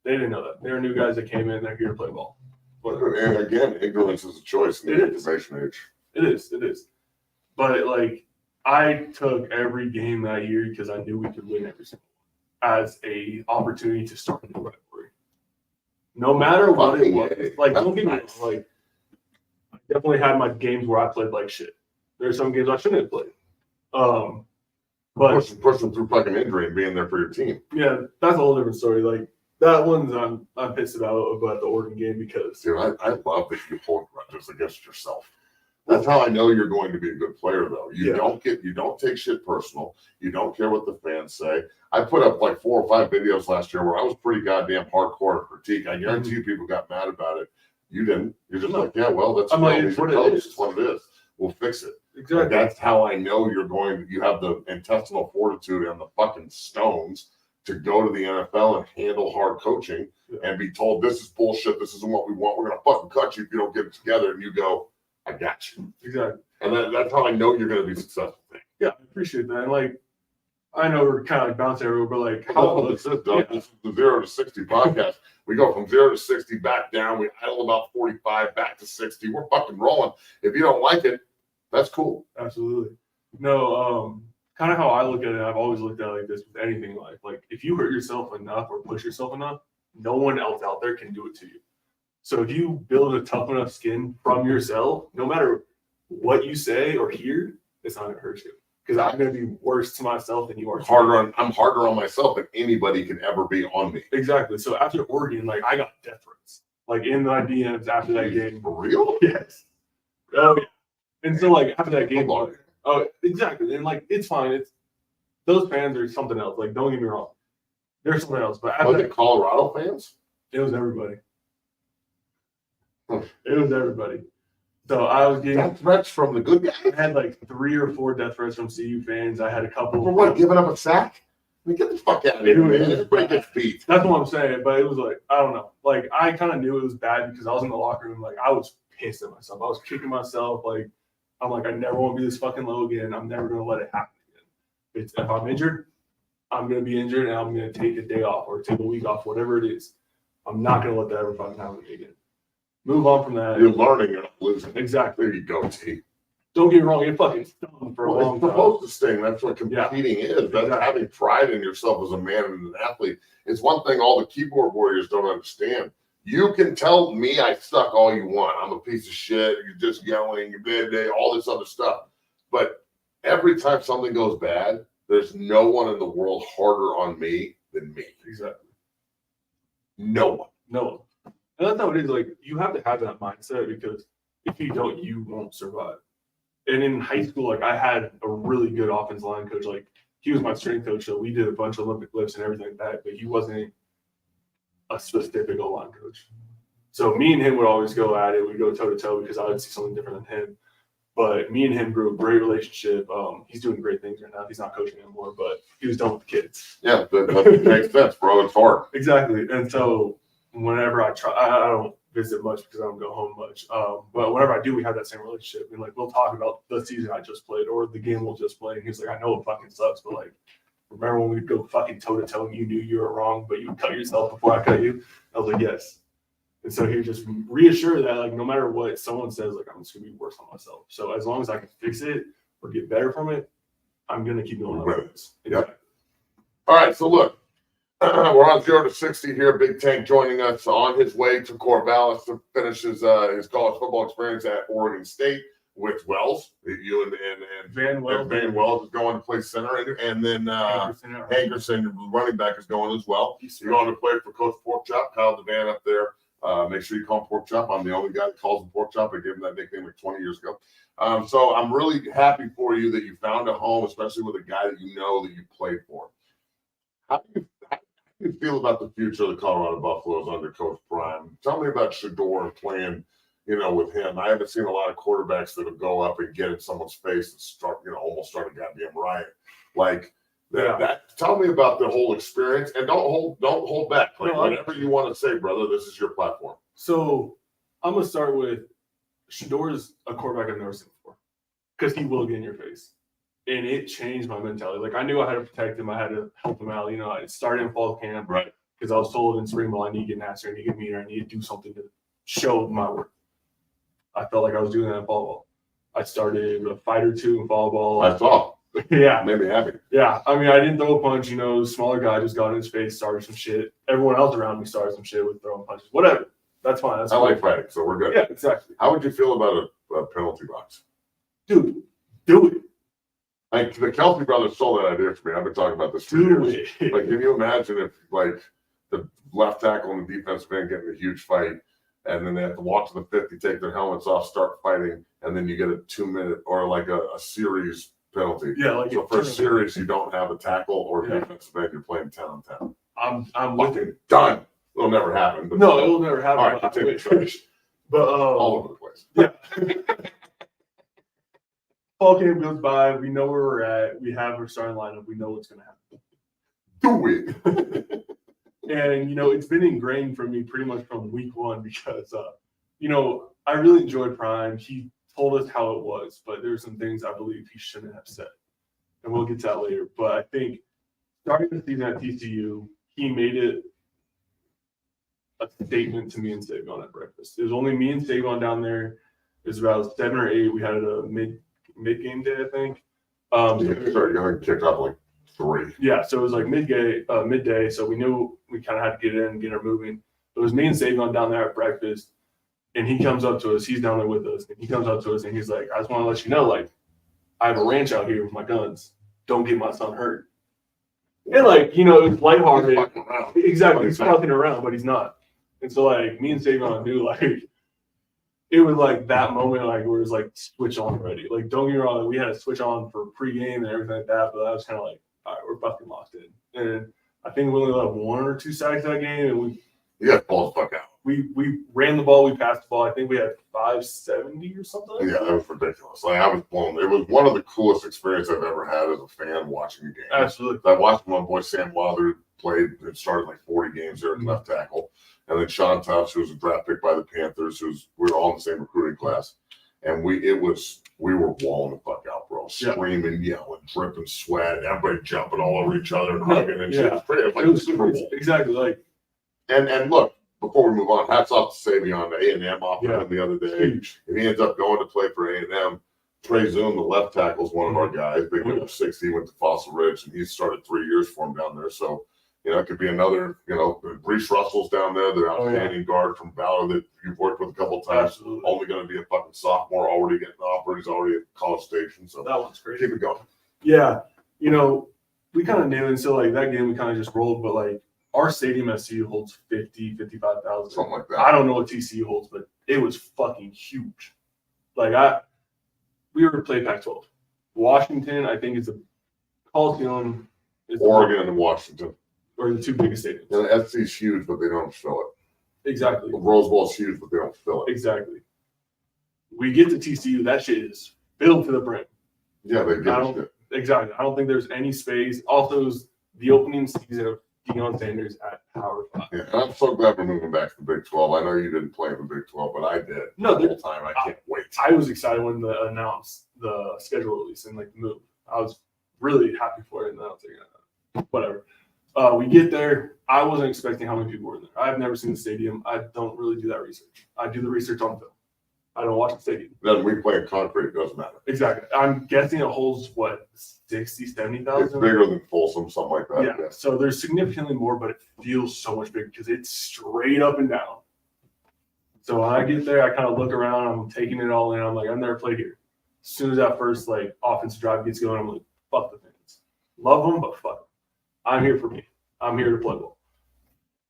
They didn't know that. They were new guys that came in. They're here to play ball. Whatever. And again, ignorance is a choice in the information age. It is. But, I took every game that year because I knew we could win every single one as a opportunity to start a new rivalry. No matter what it was. Don't get me wrong. I definitely had my games where I played like shit. There are some games I shouldn't have played. But pushing through fucking injury and being there for your team. Yeah, that's a whole different story. That one's I'm pissed about the Oregon game because Dude, I love that you hold grudges against yourself. That's how I know you're going to be a good player, though. You don't take shit personal. You don't care what the fans say. I put up 4 or 5 videos last year where I was pretty goddamn hardcore critique. I guarantee you people got mad about it. You didn't. You're just that's it's what it is. It's what it is. We'll fix it. Exactly. That's how I know you have the intestinal fortitude and the fucking stones to go to the NFL and handle hard coaching and be told this is bullshit, this isn't what we want, we're gonna fucking cut you if you don't get it together, and you go, I got you. Exactly. And that's how I know you're gonna be successful. Yeah, I appreciate that. And like, I know we're kind of like bouncing everywhere, but like, How this is, Doug. This is the 0 to 60 podcast. We go from 0 to 60 back down. We idle about 45 back to 60. We're fucking rolling. If you don't like it, that's cool. Absolutely. No, kind of how I look at it, I've always looked at it like this with anything in life. Like, if you hurt yourself enough or push yourself enough, no one else out there can do it to you. So if you build a tough enough skin from yourself, no matter what you say or hear, it's not gonna hurt you. Because I'm gonna be worse to myself than you are. I'm harder on myself than anybody can ever be on me. Exactly. So after Oregon, like, I got death threats, like, in my DMs after that game. For real? Yes. Oh yeah. And so like after that game, Hold on. oh, exactly. And like, it's fine. It's those fans are something else. Like, don't get me wrong, they're something else. But after Was it Colorado fans? it was everybody. It was everybody. So I was getting Death threats from the good I guys? had like 3 or 4 death threats from CU fans. I had a couple. For what? Giving up a sack? I mean, get the fuck out of here, man. Everybody gets beat. That's what I'm saying. But it was like, I don't know. Like, I kind of knew it was bad because I was in the locker room. Like, I was pissed at myself. I was kicking myself. Like, I'm like, I never want to be this fucking low again. I'm never going to let it happen again. If I'm injured, I'm going to be injured and I'm going to take a day off or take a week off, whatever it is. I'm not going to let that ever fucking happen again. Move on from that. You're learning, you're not losing. Exactly. There you go, T. Don't get me wrong. It fucking stung for a Well, long it's time. supposed to sting. That's what competing is. That's Exactly. having pride in yourself as a man and an athlete. It's one thing all the keyboard warriors don't understand. You can tell me I suck all you want. I'm a piece of shit. You're just yelling. You're bad, all this other stuff. But every time something goes bad, there's no one in the world harder on me than me. Exactly. No one. No. And that's how it is. Like, you have to have that mindset because if you don't, you won't survive. And in high school, like, I had a really good offensive line coach. Like, he was my strength coach, so we did a bunch of Olympic lifts and everything like that, but he wasn't a specific O-line coach. So me and him would always go at it. We'd go toe-to-toe because I would see something different than him. But me and him grew a great relationship. He's doing great things right now. He's not coaching anymore, but he was done with the kids. Yeah, that makes sense, bro. It's hard. Exactly. And so whenever I try, I don't visit much because I don't go home much. But whenever I do, we have that same relationship. And like, we'll talk about the season I just played or the game we'll just play. And he's like, I know it fucking sucks, but like, remember when we'd go fucking toe to toe and you knew you were wrong, but you cut yourself before I cut you? I was like, yes. And so he just reassured that like, no matter what someone says, like, I'm just gonna be worse on myself. So as long as I can fix it or get better from it, I'm gonna keep going. Right. Exactly. Yep. All right, so look. We're on 0 to 60 here. Big Tank joining us on his way to Corvallis to finish his college football experience at Oregon State with Wells. You and Van Wells. Van Wells is going to play center, and then Hankerson, running back, is going as well. You're going to play for Coach Porkchop, Kyle Devan up there. Make sure you call him Porkchop. I'm the only guy that calls him Porkchop. I gave him that nickname like 20 years ago. So I'm really happy for you that you found a home, especially with a guy that you know that you played for. How do you feel about the future of the Colorado Buffaloes under Coach Prime? Tell me about Shedeur and playing, with him. I haven't seen a lot of quarterbacks that will go up and get in someone's face and start, almost start a goddamn riot. Like that. Tell me about the whole experience, and don't hold back. Like, whatever you want to say, brother. This is your platform. So I'm gonna start with Shedeur is a quarterback I've never seen before because he will get in your face. And it changed my mentality. Like, I knew I had to protect him. I had to help him out. I started in fall camp, right? Because I was told in spring ball I need to get nastier, I need to get meaner, I need to do something to show my worth. I felt like I was doing that in fall ball. I started a fight or two in fall ball. I saw. Yeah. Made me happy. Yeah. I mean, I didn't throw a punch. Smaller guy just got in his face, started some shit. Everyone else around me started some shit with throwing punches. Whatever. That's fine. That's I like fighting, so we're good. Yeah, exactly. How would you feel about a penalty box? Dude, do it. Like, the Kelsey brothers stole that idea from me. I've been talking about this for years. Like, can you imagine if, like, the left tackle and the defensive end get in a huge fight, and then they have to walk to the 50, take their helmets off, start fighting, and then you get a 2-minute or like a series penalty. Yeah, like, so for a series, you don't have a tackle or defensive end. You're playing 10 on 10. I'm fucking done. It'll never happen. But no, it'll never happen. All right, continue. But all over the place. Yeah. Fall camp goes by. We know where we're at. We have our starting lineup. We know what's going to happen. Do it. And, it's been ingrained for me pretty much from week one because, I really enjoyed Prime. He told us how it was, but there's some things I believe he shouldn't have said. And we'll get to that later. But I think starting the season at TCU, he made it a statement to me and Savion at breakfast. It was only me and Savion down there. It was about 7 or 8. We had a mid-game day, I think. You kicked off like 3. Yeah, so it was like midday. So we knew we kind of had to get in and get her moving. It was me and Savion down there at breakfast, and he comes up to us. He's down there with us, and he comes up to us, and he's like, "I just want to let you know, like, I have a ranch out here with my guns. Don't get my son hurt." And it was lighthearted. Exactly, he's fucking around, but he's not. And so me and Savion knew it was that moment where it was switch on already. Don't get me wrong, we had to switch on for pregame and everything like that, but I was kind of all right, we're fucking locked in. And I think we only let 1 or 2 sacks that game, and you got balls fuck out. We ran the ball, we passed the ball. I think we had 570 or something. Yeah, that was ridiculous. I was blown. It was one of the coolest experiences I've ever had as a fan watching a game. Absolutely. I watched my boy Sam Wilder played and started 40 games there at left tackle. And then Sean Tufts, who was a draft pick by the Panthers, we were all in the same recruiting class. And we were walling the fuck out, bro. Screaming, yelling, dripping sweat, everybody jumping all over each other and hugging and shit. It was pretty, it was Super Bowl. Exactly. And look, before we move on, hats off to Savion, the A&M off the other day. Huge. If he ends up going to play for A&M, Trey Zoom, the left tackle, is one of our guys. Big number 60, went to Fossil Ridge, and he started 3 years for him down there. So, it could be another, Reese Russell's down there, the outstanding guard from Valor that you've worked with a couple of times. Absolutely. Only going to be a fucking sophomore, already getting offered. He's already at College Station. So that one's great. Keep it going. Yeah. We kind of knew it. So, that game we kind of just rolled, but, our stadium SCU holds 55,000. Something like that. I don't know what TCU holds, but it was fucking huge. We were to play Pac-12. Washington, I think, is a Coliseum. Oregon and Washington. Or the 2 biggest stadiums. The SC's huge, but they don't fill it. Exactly. The Rose Bowl's huge, but they don't fill it. Exactly. We get to TCU, that shit is filled to the brim. Yeah, they get it. Exactly. I don't think there's any space. Also, it was the opening season of Deion Sanders at Power 5. Yeah, and I'm so glad we're moving back to the Big 12. I know you didn't play in the Big 12, but I did. No, the whole time. I can't wait. I was excited when they announced the schedule release and the move. I was really happy for it, and I was whatever. We get there. I wasn't expecting how many people were there. I've never seen the stadium. I don't really do that research. I do the research on film. I don't watch the stadium. Then we play in concrete. It doesn't matter. Exactly. I'm guessing it holds, 60, 70,000? It's bigger than Folsom, something like that. Yeah. So there's significantly more, but it feels so much bigger because it's straight up and down. So when I get there, I kind of look around. I'm taking it all in. I'm I've never played here. As soon as that first offensive drive gets going, I'm fuck the fans. Love them, but fuck them. I'm here for me. I'm here to play ball.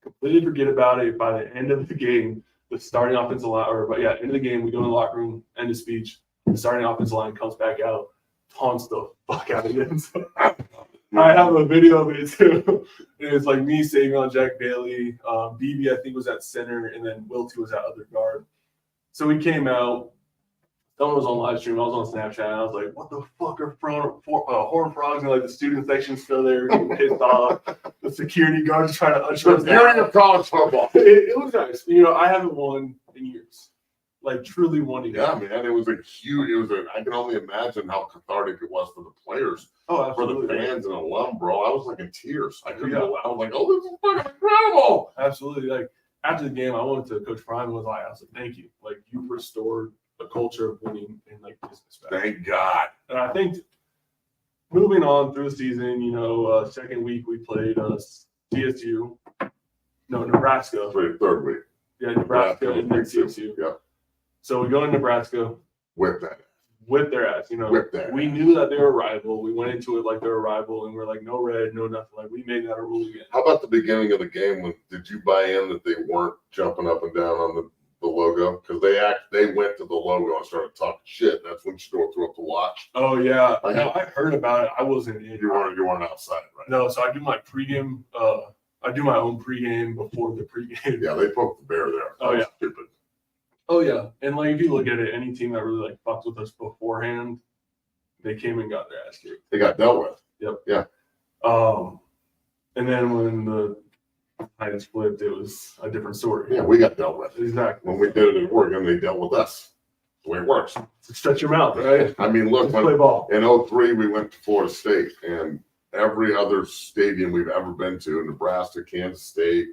Completely forget about it. By the end of the game, the starting offensive line, end of the game, we go in the locker room, end of speech. The starting offensive line comes back out, taunts the fuck out of him. So I have a video of it too. And it's me, Savion, Jack Bailey, BB, I think, was at center, and then Wilty was at other guard. So we came out. Someone was on live stream. I was on Snapchat. And I was like, "What the fuck are horn frogs?" And the student section's still there, getting pissed off. The security guards trying to usher us You're out. in college football. It was nice. I haven't won in years. Truly won in years. Yeah, man. It was I can only imagine how cathartic it was for the players. Oh, for absolutely. the fans and alum, bro. I was in tears. I couldn't go. I was "Oh, this is fucking incredible." Absolutely. After the game, I went to Coach Prime and was I was "Thank you. You've restored a culture of winning and business back." Thank God. And I think moving on through the season, second week we played CSU. No, Nebraska. Third week. Yeah, Nebraska and then CSU. Yeah. So we go to Nebraska. Whip that. Whip their ass. Whip that. We knew that they were a rival. We went into it like they're a rival, and we're no red, no nothing. We made that a rule again. How about the beginning of the game? Did you buy in that they weren't jumping up and down on the logo? Because they went to the logo and started talking shit. That's when Shore threw up the watch. Oh yeah, I heard about it. I wasn't in. You weren't outside, right? No, so I do my pregame. I do my own pregame before the pregame. Yeah, they poked the bear there. Oh yeah, stupid. Oh yeah, and if you look at it, any team that really fucked with us beforehand, they came and got their ass kicked. They got dealt with. Yep. Yeah. And And then when the Titans flipped, it was a different story. Yeah, we got dealt with. Exactly. When we did it in Oregon, they dealt with us. The way it works. Stretch your mouth, right? I mean, look, Just play ball. in 03, we went to Florida State, and every other stadium we've ever been to, Nebraska, Kansas State,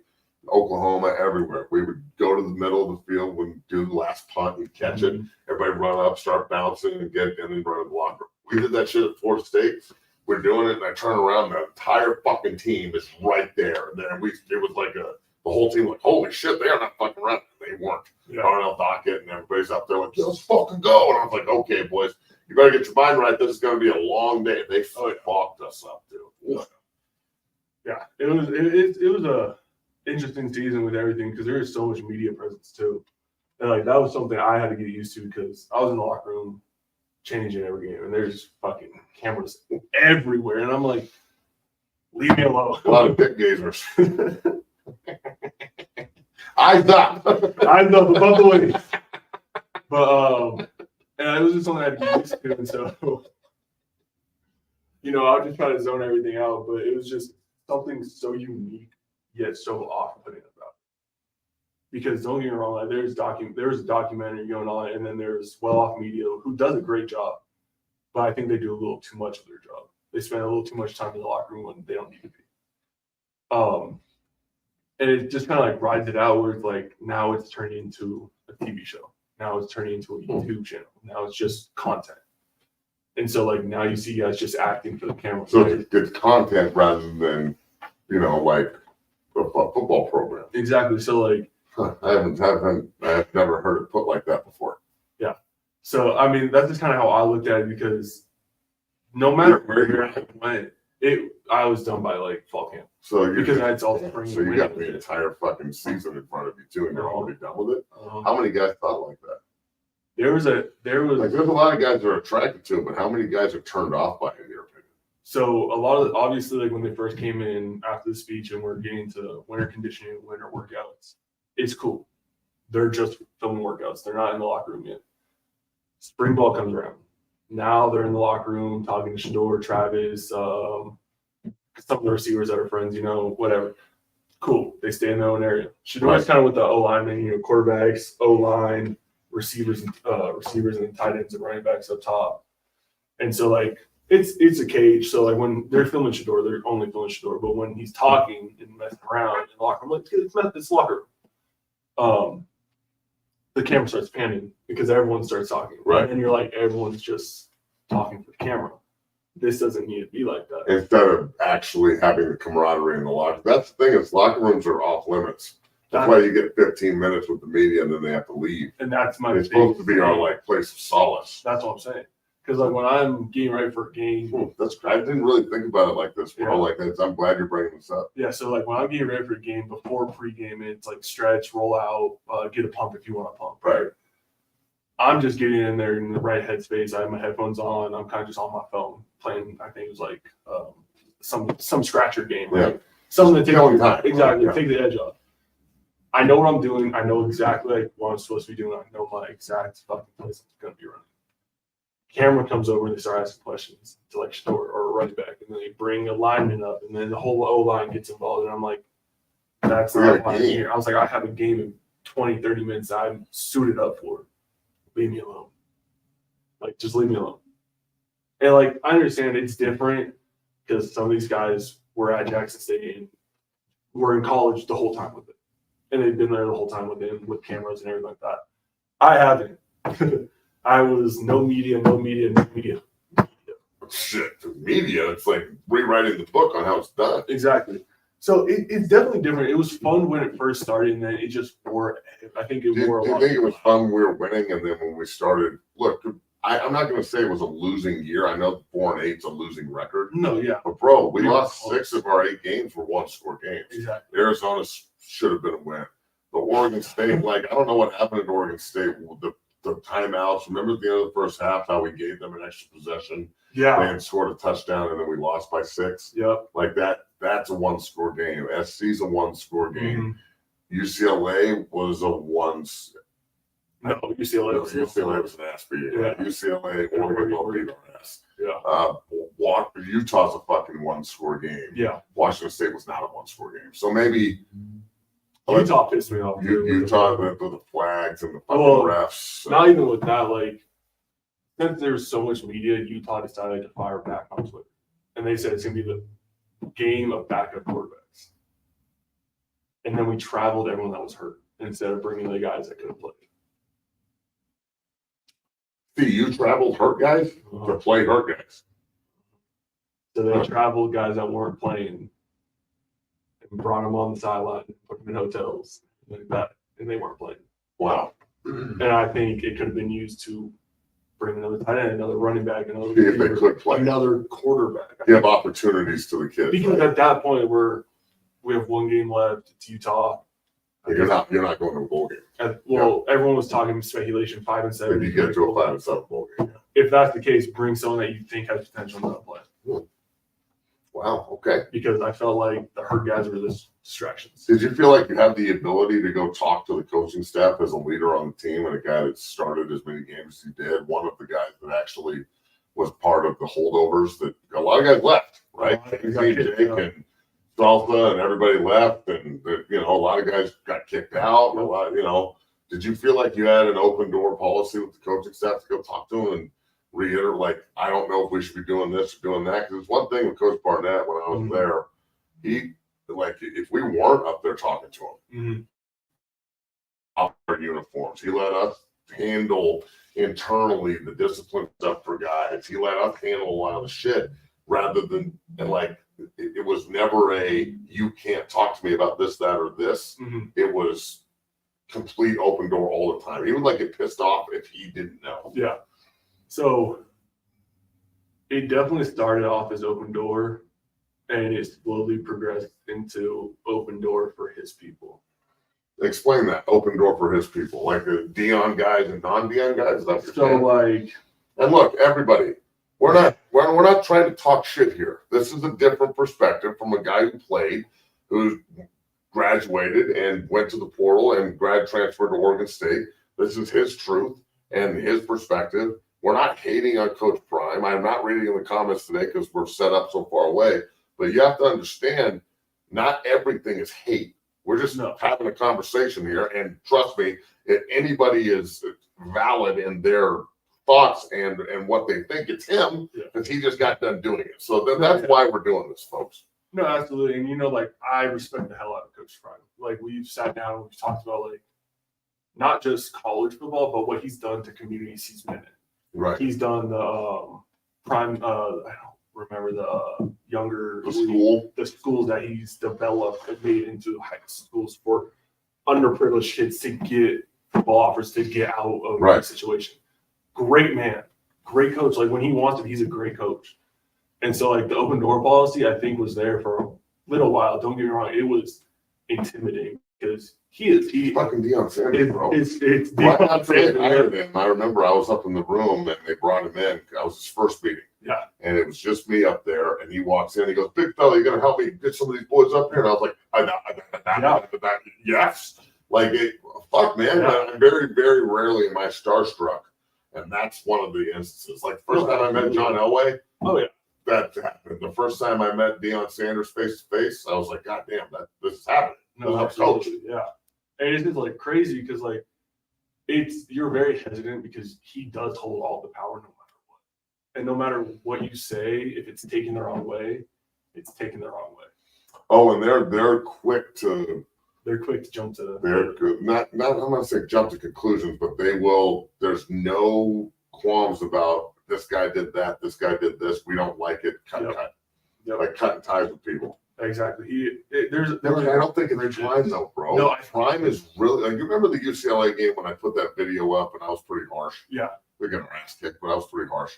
Oklahoma, everywhere, we would go to the middle of the field and do the last punt and catch it. Everybody run up, start bouncing, and then run to the locker room. We did that shit at Florida State. We're doing it, and I turn around, the entire fucking team is right there. And then it was like the whole team, like, holy shit, they are not fucking around. They weren't. Darnell Dockett and everybody's up there like, let's fucking go. And I was like, okay, boys, you better get your mind right. This is going to be a long day. They fucked us up, dude. Yeah, it was a interesting season with everything because there is so much media presence too. And like that was something I had to get used to because I was in the locker room changing every game and there's fucking cameras everywhere. And I'm like, leave me alone. A lot of dick gazers. I thought above the way. But and it was just something I had to get used to. And so, you know, I would just try to zone everything out, but it was just something so unique yet so off-putting about it. Because don't get me wrong, like there's a documentary going on, and then there's well-off media who does a great job, but I think they do a little too much of their job. They spend a little too much time in the locker room when they don't need to be. And it just kind of like rides it out where it's like now it's turning into a TV show. Now it's turning into a YouTube channel. Now it's just content. And so like now you see guys just acting for the camera. So it's content rather than, you know, like a football program. Exactly. So like I've never heard it put like that before. Yeah. So I mean that's just kind of how I looked at it because no matter where you're at when I was done by like fall camp. So because that's all spring. So you got the entire fucking season in front of you too, and you're already done with it. How many guys thought like that? There was like there's a lot of guys that are attracted to it, but how many guys are turned off by it in your opinion? So a lot of obviously like when they first came in after the speech and we're getting to winter conditioning, winter workouts, it's cool. They're just filming workouts. They're not in the locker room yet. Spring ball comes around. Now they're in the locker room talking to Shador, Travis, some of the receivers that are friends, you know, whatever. Cool. They stay in their own area. Shador's kind of with the O-line, and, you know, quarterbacks, O-line, receivers, and tight ends and running backs up top. And so, like, it's a cage. So, like, when they're filming Shador, they're only filming Shador. But when he's talking and messing around in the locker room, like, it's locker room. The camera starts panning because everyone starts talking. Right. And you're like, everyone's just talking for the camera. This doesn't need to be like that. Instead of actually having the camaraderie in the locker. That's the thing, is locker rooms are off limits. That's why you get 15 minutes with the media and then they have to leave. And that's my It's supposed to be our like place of solace. That's what I'm saying. Because like when I'm getting ready for a game, I didn't really think about it like this, bro. Yeah. Like I'm glad you're bringing this up. Yeah, so like when I'm getting ready for a game, before pregame, it's like stretch, roll out, get a pump if you want to pump. Right. I'm just getting in there in the right headspace. I have my headphones on. I'm kind of just on my phone playing. I think it was like some scratcher game, right? Yeah. Something to take time. Exactly, take the edge off. I know what I'm doing. I know exactly like what I'm supposed to be doing. I know my exact fucking place I'm going to be running. Camera comes over and they start asking questions to like Shador or a running back, and then they bring a lineman up, and then the whole O line gets involved, and I'm like, that's not why I'm here. I was like, I have a game in 20, 30 minutes that I'm suited up for. Leave me alone. Like, just leave me alone. And like, I understand it's different because some of these guys were at Jackson State and were in college the whole time with it, and they've been there the whole time with him with cameras and everything like that. I haven't. I was no media. Shit, media. It's like rewriting the book on how it's done. Exactly. So it's definitely different. It was fun when it first started, and then it just wore. I think it wore a lot. Do you think it was fun when we were winning, and then when we started? Look, I'm not going to say it was a losing year. I know 4-8's a losing record. No, yeah. But bro, we lost 6 of our 8 games were one-score games. Exactly. Arizona should have been a win. But Oregon State, like I don't know what happened at Oregon State. The timeouts. Remember at the end of the first half how we gave them an extra possession? Yeah. And scored a touchdown, and then we lost by 6. Yep. Like that. That's a one-score game. SC's a one-score game. Mm-hmm. UCLA was a one. No, UCLA was an ass beat. Yeah. UCLA or beat our ass. Yeah. Utah's a fucking fucking one-score game. Yeah. Washington State was not a one-score game. So maybe Utah pissed me off. Utah with the flags and the fucking refs. So. Not even with that, like, since there's so much media, Utah decided to fire back on Twitter. And they said it's going to be the game of backup quarterbacks. And then we traveled everyone that was hurt instead of bringing the guys that could have played. See, you traveled hurt guys to play hurt guys. So they traveled guys that weren't playing and brought them on the sideline, put them in hotels like that, and they weren't playing. Wow. And I think it could have been used to bring another tight end, another running back, another if they could play. another quarterback. Give opportunities to the kids. Because at that point we have one game left. It's Utah. You're not going to a bowl game. Everyone was talking speculation 5-7. If you get to a 5-7 bowl game. If that's the case, bring someone that you think has potential to play. Wow. Okay. Because I felt like the hurt guys were just distractions. Did you feel like you had the ability to go talk to the coaching staff as a leader on the team and a guy that started as many games as he did? One of the guys that actually was part of the holdovers that a lot of guys left, right? Jake and Salsa and everybody left, and a lot of guys got kicked out. A lot, Did you feel like you had an open door policy with the coaching staff to go talk to them and reiterate, like, I don't know if we should be doing this or doing that? Because it's one thing with Coach Barnett when I was there, he, like, if we weren't up there talking to him, out our uniforms, he let us handle internally the discipline stuff for guys. He let us handle a lot of the shit rather than, and like, it was never you can't talk to me about this, that, or this. It was complete open door all the time. He would like get pissed off if he didn't know. Yeah. So it definitely started off as open door, and it slowly progressed into open door for his people. Explain that open door for his people, like the Dion guys and non-Dion guys. And look, everybody, we're not trying to talk shit here. This is a different perspective from a guy who played, who graduated and went to the portal and grad transferred to Oregon State. This is his truth and his perspective. We're not hating on Coach Prime. I'm not reading in the comments today because we're set up so far away. But you have to understand, not everything is hate. We're just having a conversation here. And trust me, if anybody is valid in their thoughts and what they think, it's him, because he just got done doing it. So that's why we're doing this, folks. No, absolutely. And, I respect the hell out of Coach Prime. Like, we've sat down and we've talked about, like, not just college football, but what he's done to communities he's been in. Right. He's done the prime, I don't remember the younger the schools that he's developed and made into high schools for underprivileged kids to get football offers to get out of that situation. Great man, great coach. Like, when he wants it, he's a great coach. And so, like, the open door policy, I think, was there for a little while. Don't get me wrong, it was intimidating because he fucking Deion Sanders, bro. It's Deion Sanders. I remember I was up in the room and they brought him in. I was his first meeting. Yeah. And it was just me up there, and he walks in. He goes, "Big fella, you gonna help me get some of these boys up here?" And I was like, "Yes." Like, fuck, man. I'm very, very rarely am I starstruck, and that's one of the instances. Like, the first time I met John Elway. Oh yeah. That happened. The first time I met Deion Sanders face to face, I was like, God damn, this is happening. No, absolutely. Yeah. And it's just like crazy because, like, you're very hesitant because he does hold all the power no matter what. And no matter what you say, if it's taken the wrong way, it's taken the wrong way. Oh, and they're quick to jump to they're good. Not I'm not saying jump to conclusions, but they will. There's no qualms about this guy did that, this guy did this, we don't like it, cut. Yep. Like cutting ties with people. Exactly. I don't think it's Prime though, bro. No, Prime is really, like, you remember the UCLA game when I put that video up and I was pretty harsh? Yeah. They're getting our ass kicked, but I was pretty harsh.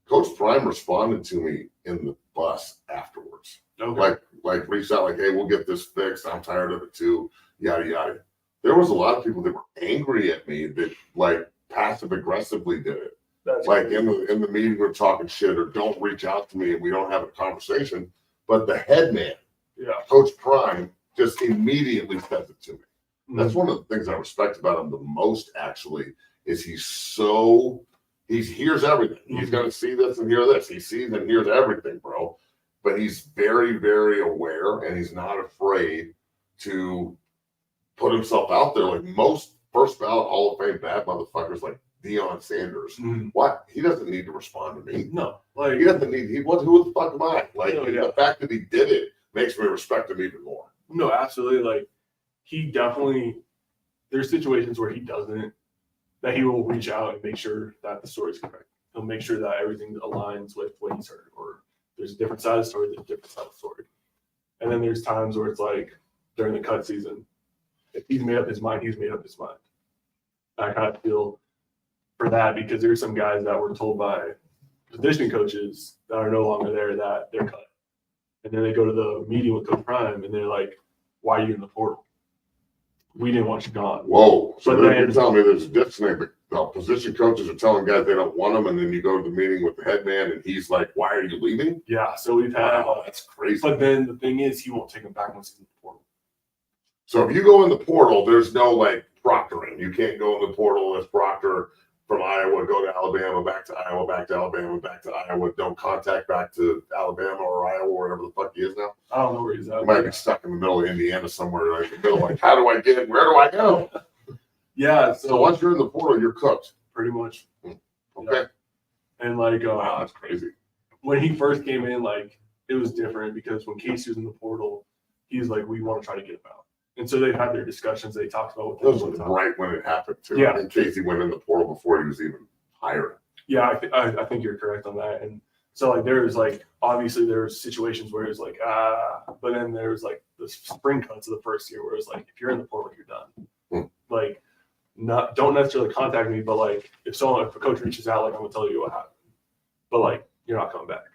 Coach Prime responded to me in the bus afterwards. Okay. Like reached out like, hey, we'll get this fixed. I'm tired of it too. Yada yada. There was a lot of people that were angry at me that, like, passive aggressively did it. That's like crazy. in the meeting we're talking shit, or don't reach out to me and we don't have a conversation. But the head man, Coach Prime, just immediately says it to me. Mm-hmm. That's one of the things I respect about him the most, actually, is he hears everything. Mm-hmm. He's going to see this and hear this. He sees and hears everything, bro. but he's very, very aware, and he's not afraid to put himself out there. Like most first ballot Hall of Fame bad motherfuckers like Deion Sanders. What? He doesn't need to respond to me. No. Like he doesn't need. Who the fuck am I? Like yeah. the fact that he did it makes me respect him even more. No, absolutely. Like he definitely. There's situations where he doesn't. That he will reach out and make sure that the story is correct. He'll make sure that everything aligns with what he's heard, or there's a different side of the story, there's a different side of the story. And then there's times where it's like during the cut season, if he's made up his mind, he's made up his mind. I kind of feel for that because there's some guys that were told by position coaches that are no longer there that they're cut. And then they go to the meeting with Coach Prime and they're like, why are you in the portal? We didn't want you gone. Whoa. So But then you're telling me there's a disconnect. The position coaches are telling guys they don't want them, and then you go to the meeting with the head man and he's like, why are you leaving? Yeah, so we've had that's crazy. But then the thing is he won't take them back once he's in the portal. So if you go in the portal, there's no like proctoring. You can't go in the portal as proctor from Iowa, go to Alabama, back to Iowa, back to Alabama, back to Iowa. Don't contact back to Alabama or Iowa, wherever the fuck he is now. I don't know where he's at. He might be stuck in the middle of Indiana somewhere, like in the middle. Like, how do I get? Where do I go? Yeah. So once you're in the portal, you're cooked. Pretty much. Okay. Yeah. And like, Wow, that's crazy. When he first came in, like it was different because when Casey was in the portal, he's like, we want to try to get him out. And so they've had their discussions. They talked about what This was right when it happened too. Yeah. And Casey went in the portal before he was even hired. Yeah, I think you're correct on that. And so like there's like obviously there was situations where it was like but then there was like the spring cuts of the first year where it was like if you're in the portal, you're done. Like don't necessarily contact me, but like if a coach reaches out, like I'm gonna tell you what happened. But like you're not coming back.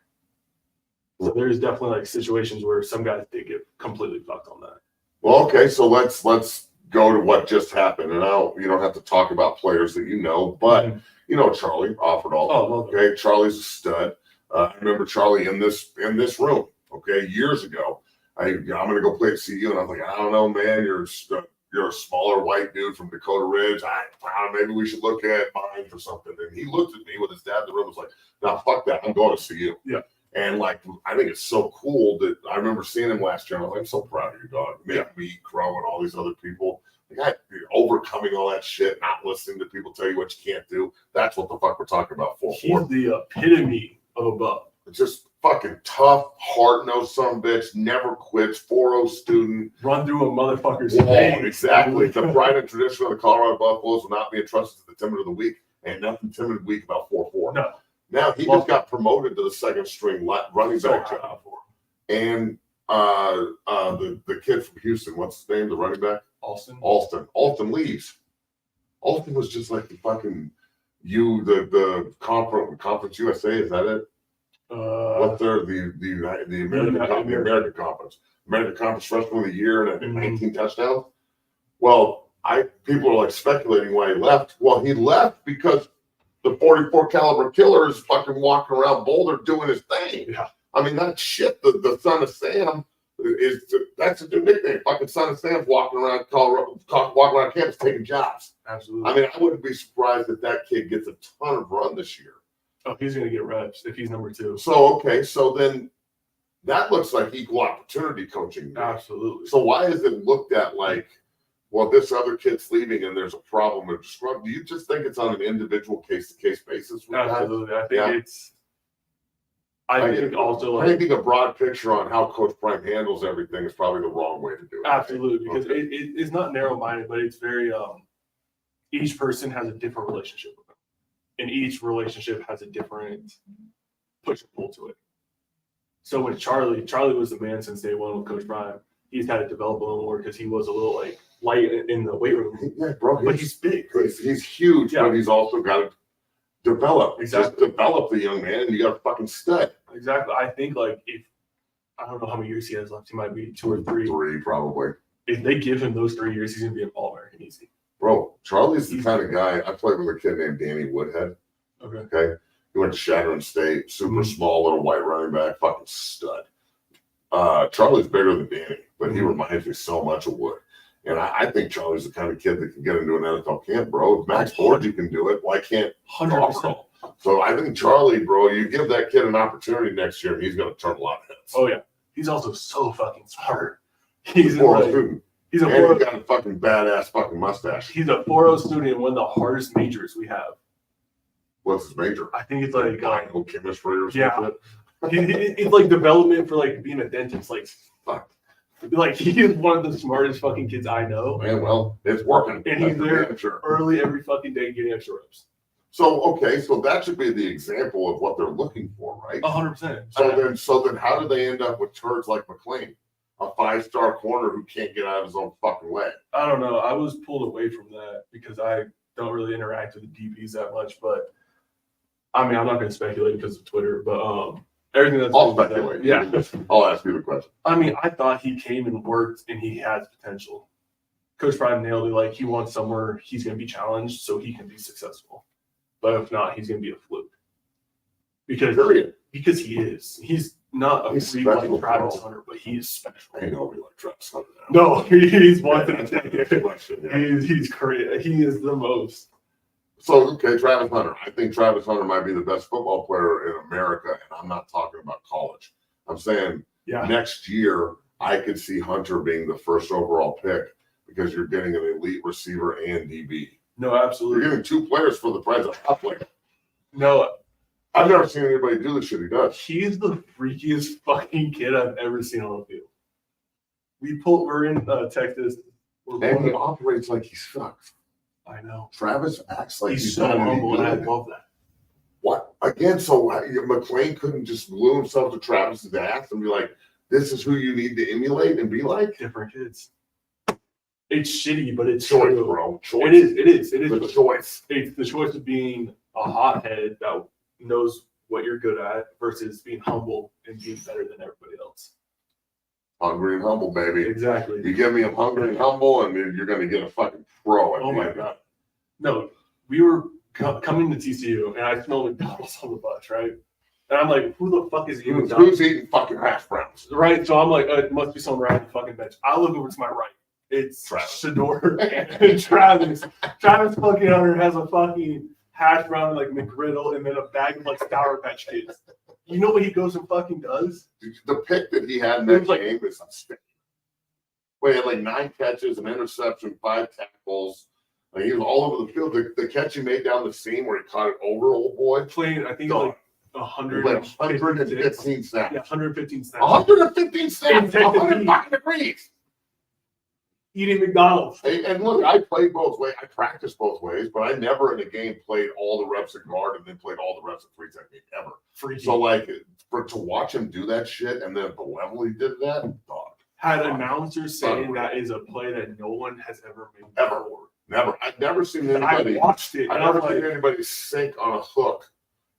So there's definitely like situations where some guys did get completely fucked on that. Well, okay, so let's go to what just happened, and you don't have to talk about players that you know, but you know Charlie offered all. Oh, okay, Charlie's a stud. I remember Charlie in this room. Okay, years ago, I'm gonna go play at CU, and I was like, I don't know, man, you're a smaller white dude from Dakota Ridge. Maybe we should look at mine or something. And he looked at me with his dad in the room, was like, "No, fuck that, I'm going to CU." Yeah. And like, I think it's so cool that I remember seeing him last year. And I was like, I'm so proud of you, dog. Me, Crow, and all these other people. Like, overcoming all that shit, not listening to people tell you what you can't do. That's what the fuck we're talking about. He's the epitome of a buff. Just fucking tough, hard-nosed bitch, never quits, 4.0 student. Run through a motherfucker's face. Exactly. The pride and tradition of the Colorado Buffaloes will not be entrusted to the timid of the week. Ain't nothing timid of the week about 4-4. No. Now he just got promoted to the second string running back job. And the kid from Houston, what's his name? The running back? Alston leaves. Alston was just like the fucking the conference USA, is that it? What's the American Conference. American Conference Freshman of the Year and 19 touchdowns. Well, people are like speculating why he left. Well, he left because the 44 caliber killer is fucking walking around Boulder doing his thing. Yeah. I mean, that shit, the son of Sam that's a new nickname. Fucking son of Sam's walking around Colorado, walking around campus taking jobs. Absolutely. I mean, I wouldn't be surprised if that kid gets a ton of run this year. Oh, he's going to get reps if he's number 2. So, okay. So then that looks like equal opportunity coaching. Absolutely. So why is it looked at like, well, this other kid's leaving and there's a problem with scrub? Do you just think it's on an individual case-to-case basis? Absolutely. I think I think also I think a broad picture on how Coach Prime handles everything is probably the wrong way to do it. Absolutely, because it's not narrow-minded, but it's very each person has a different relationship with them, and each relationship has a different push and pull to it. So with Charlie was the man since day one with Coach Prime. He's had to develop a little more because he was a little like light in the weight room. Yeah, bro, but he's big. He's huge, but he's also got to develop. Exactly. Just develop the young man, and you got a fucking stud. Exactly. I think like if I don't know how many years he has left, he might be 2 or 3. 3 probably. If they give him those 3 years, he's gonna be an All-American easy. Bro, Charlie's the kind of guy. I played with a kid named Danny Woodhead. Okay. He went to Shattern State, super small little white running back, fucking stud. Charlie's bigger than Danny, but he reminds me so much of Wood. And I think Charlie's the kind of kid that can get into an NFL camp, bro. If Max Borgi can do it, why can't 100%? So I think Charlie, bro, you give that kid an opportunity next year, and he's going to turn a lot of heads. Oh yeah, he's also so fucking smart. He's a 4.0 student. He's a and 4.0. He's got a fucking badass fucking mustache. He's a 4.0 student in one of the hardest majors we have. What's his major? I think it's like biochemistry or something. Yeah. It's like development for like being a dentist. Like fuck. Like he is one of the smartest fucking kids I know. Man, well, it's working. And he's there early every fucking day getting extra reps. So that should be the example of what they're looking for, right? 100%. So then how do they end up with turds like McLean, a 5-star corner who can't get out of his own fucking way? I don't know. I was pulled away from that because I don't really interact with the DBs that much. But I mean, I'm not going to speculate because of Twitter. But everything that's I'll speculate. Yeah. I'll ask you the question. I mean, I thought he came and worked and he has potential. Coach probably nailed it. Like he wants somewhere he's going to be challenged so he can be successful. But if not, he's going to be a fluke. Because he is. He's not a freak like Travis Hunter, but he is special. I know we like Travis Hunter now. No, he's one to take. He's crazy. He is the most. So, okay, Travis Hunter. I think Travis Hunter might be the best football player in America, and I'm not talking about college. I'm saying next year I could see Hunter being the first overall pick because you're getting an elite receiver and DB. No, absolutely. You're getting 2 players for the price of a player. No. I've never seen anybody do the shit he does. He's the freakiest fucking kid I've ever seen on the field. We're in Texas. And he operates like he sucks. I know. Travis acts like he's so humble, and I love that. What? Again, so McLean couldn't just glue himself to Travis's ass and be like, this is who you need to emulate and be like? Different kids. It's shitty, but it's choice, true. Bro. Choice. It is. The choice. It's the choice of being a hothead that knows what you're good at versus being humble and being better than everybody else. Hungry and humble, baby. Exactly. You give me a hungry and humble, and you're going to get a fucking pro. Oh my God. No, we were coming to TCU, and I smelled McDonald's on the bus, right? And I'm like, who the fuck is eating McDonald's? Who's eating fucking hash browns? Right. So I'm like, it must be someone right at the fucking bench. I look over to my right. It's Shador and Travis. Travis fucking Hunter has a fucking hash brown like McGriddle and then a bag of like Sour Patch Kids. You know what he goes and fucking does? The pick that he had in that game is insane. Well, he had like 9 catches, an interception, 5 tackles. Like he was all over the field. The catch he made down the seam where he caught it over old boy. Played, I think, like 115 snaps. Yeah, 115 snaps. 115 snaps. 105 degrees. Eating McDonald's. And look, I played both ways. I practiced both ways, but I never in a game played all the reps at guard and then played all the reps at 3 technique ever. Freaky. So like to watch him do that shit and then at the level he did that, dog. Had announcers saying that is a play that no one has ever made before. Never. I've never seen anybody. I watched it. I've never seen anybody sink on a hook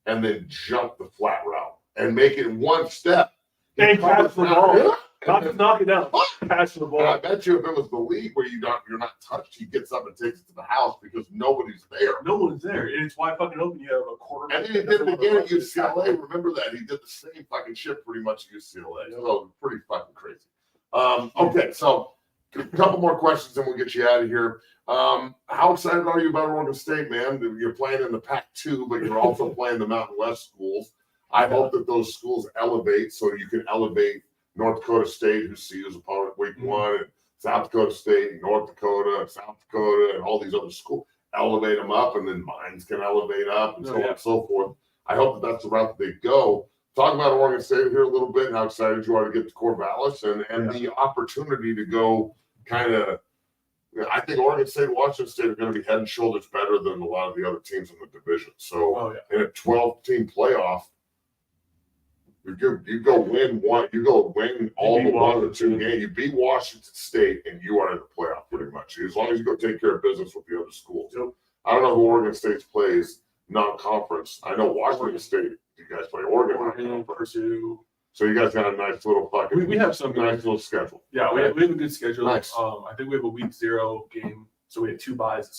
and then jump the flat route and make it one step. And catch the ball. Not knock it down. Catch the ball. And I bet you if it was the league where you're not touched, he gets up and takes it to the house because nobody's there. No one's there. And it's wide fucking open. You have a quarterback. And then he did it again at UCLA. Remember that? He did the same fucking shit pretty much at UCLA. So pretty fucking crazy. Okay, so a couple more questions and we'll get you out of here. How excited are you about Oregon State, man? You're playing in the Pac-2, but you're also playing the Mountain West schools. I hope that those schools elevate so you can elevate North Dakota State, who see you as opponent week 1, and South Dakota State, and North Dakota, and South Dakota, and all these other schools. Elevate them up, and then mines can elevate up, and so on and so forth. I hope that that's the route that they go. Talk about Oregon State here a little bit, and how excited you are to get to Corvallis, and the opportunity to go kind of. I think Oregon State and Washington State are going to be head and shoulders better than a lot of the other teams in the division. So in a 12-team playoff, you go win one. You go win all but 1 or 2 games. You beat Washington State, and you are in the playoff pretty much. As long as you go take care of business with the other schools. Yep. I don't know who Oregon State plays non-conference. I know Washington State. You guys play Oregon. Purdue. So you guys got a nice little fucking. We have some nice little schedule. Yeah, we have a good schedule. Nice. I think we have a week 0 game, so we had 2 buys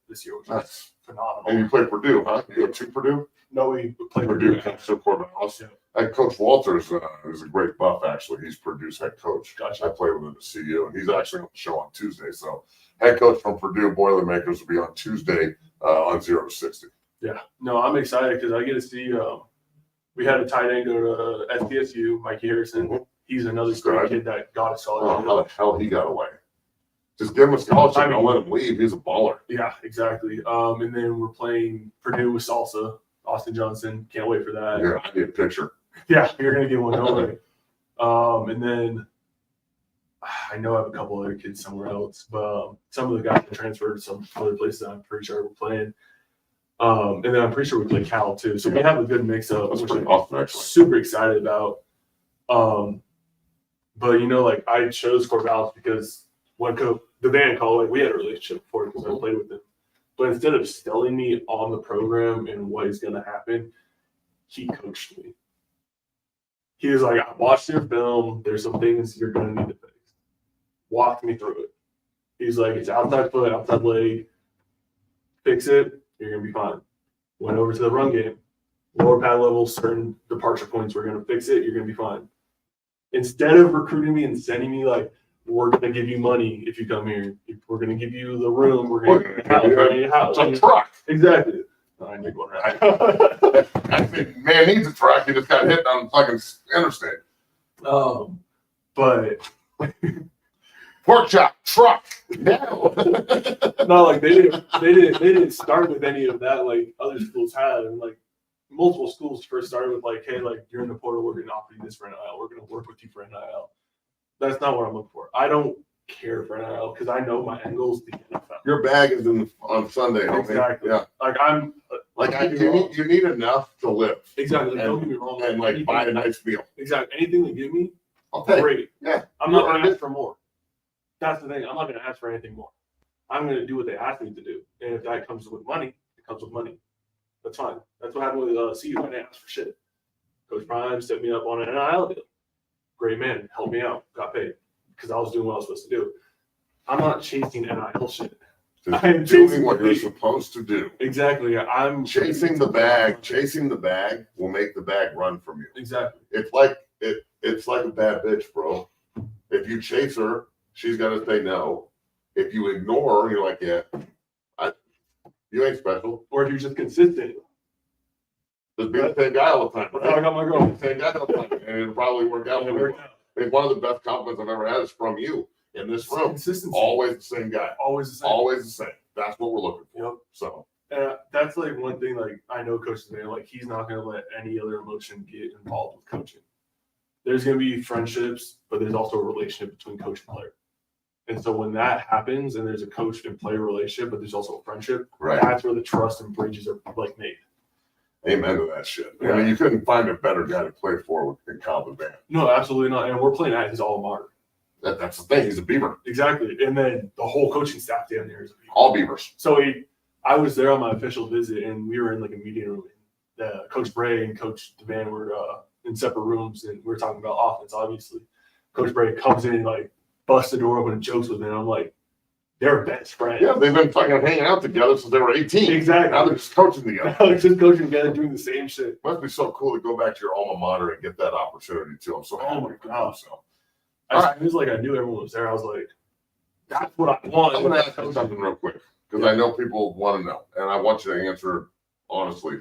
this year, which is phenomenal. And you play Purdue, huh? You go to Purdue? No, we play Purdue. So Corvallis. And Coach Walters is a great buff, actually. He's Purdue's head coach. Gotcha. I played with him at CU, and he's actually on the show on Tuesday. So head coach from Purdue Boilermakers will be on Tuesday on 0 to 60. Yeah. No, I'm excited because I get to see. We had a tight end go to SDSU, Mikey Harrison. Mhm. He's another great kid that got a Oh, scholarship. how the hell he got away? Just give him a scholarship. I mean, Don't let him leave. He's a baller. Yeah, exactly. And then we're playing Purdue with salsa. Austin Johnson. Can't wait for that. Yeah, I need a picture. Yeah, you're gonna get one. Don't worry. And then I know I have a couple other kids somewhere else, but some of the guys that transferred to some other places I'm pretty sure we're playing. And then I'm pretty sure we play Cal too. So we have a good mix up, That's which pretty I'm awesome, actually. super excited about. But like I chose Corvallis because when the band called, like we had a relationship before because I played with him. But instead of selling me on the program and what is going to happen, he coached me. He was like, I watched your film. There's some things you're going to need to fix. Walked me through it. He's like, it's outside foot, outside leg. Fix it. You're going to be fine. Went over to the run game. Lower pad level, certain departure points. We're going to fix it. You're going to be fine. Instead of recruiting me and sending me like, we're going to give you money if you come here. We're going to give you the room. We're going to give you a house. It's a truck. Exactly. I need one right. I think man needs a truck. He just got hit on fucking interstate. But Pork chop truck. no, like they didn't start with any of that like other schools had, and like multiple schools first started with like, hey, like you're in the portal, we're gonna offer you this for NIL, we're gonna work with you for NIL. That's not what I'm looking for. I don't care for NIL because I know my end goal is the NFL. Your bag is on Sunday, homie. Exactly. Yeah. Like I'm you need enough to live. Exactly. Like, don't get me wrong. And like buy a nice meal. Exactly. Anything they give me, I'll take. great. Yeah. I'm not gonna ask for more. That's the thing. I'm not gonna ask for anything more. I'm gonna do what they ask me to do. And if that comes with money, it comes with money. That's fine. That's what happened with CU. I didn't ask for shit. Coach Prime set me up on an NIL deal. Great man, helped me out, got paid because I was doing what I was supposed to do. I'm not chasing NIL shit. I'm doing what you're supposed to do. Exactly. I'm chasing the bag. Chasing the bag will make the bag run from you. Exactly. It's like a bad bitch, bro. If you chase her, she's gonna say no. If you ignore her, you're like, yeah, you ain't special. Or if you're just consistent. Just be the same guy all the time. Right? I got my girl. Same guy all the time, and it'll probably work out. I think one of the best compliments I've ever had is from you in this room. Consistency. Always the same guy. Always the same. Always the same. That's what we're looking for. Yep. So that's like one thing. Like I know Coach Van, like he's not going to let any other emotion get involved with coaching. There's going to be friendships, but there's also a relationship between coach and player. And so when that happens, and there's a coach and player relationship, but there's also a friendship, right. That's where the trust and bridges are like made. Amen to that shit. Yeah. I mean, you couldn't find a better guy to play for in Calvin Van. No, absolutely not. And we're playing at his alma mater. That's the thing. He's a Beaver. Exactly. And then the whole coaching staff down there is a Beaver. All Beavers. So I was there on my official visit, and we were in like a meeting room. Coach Bray and Coach DeVan were in separate rooms, and we were talking about offense, obviously. Coach Bray comes in and like busts the door open and jokes with me. And I'm like, they're best friends. Yeah, they've been fucking hanging out together since they were 18. Exactly. Now they're just coaching together. Now they're just coaching together, doing the same shit. Must be so cool to go back to your alma mater and get that opportunity too. I'm so happy. Oh my God. So. It was like I knew everyone was there. I was like, that's what I want. I'm going to ask you something real quick because I know people want to know, and I want you to answer honestly.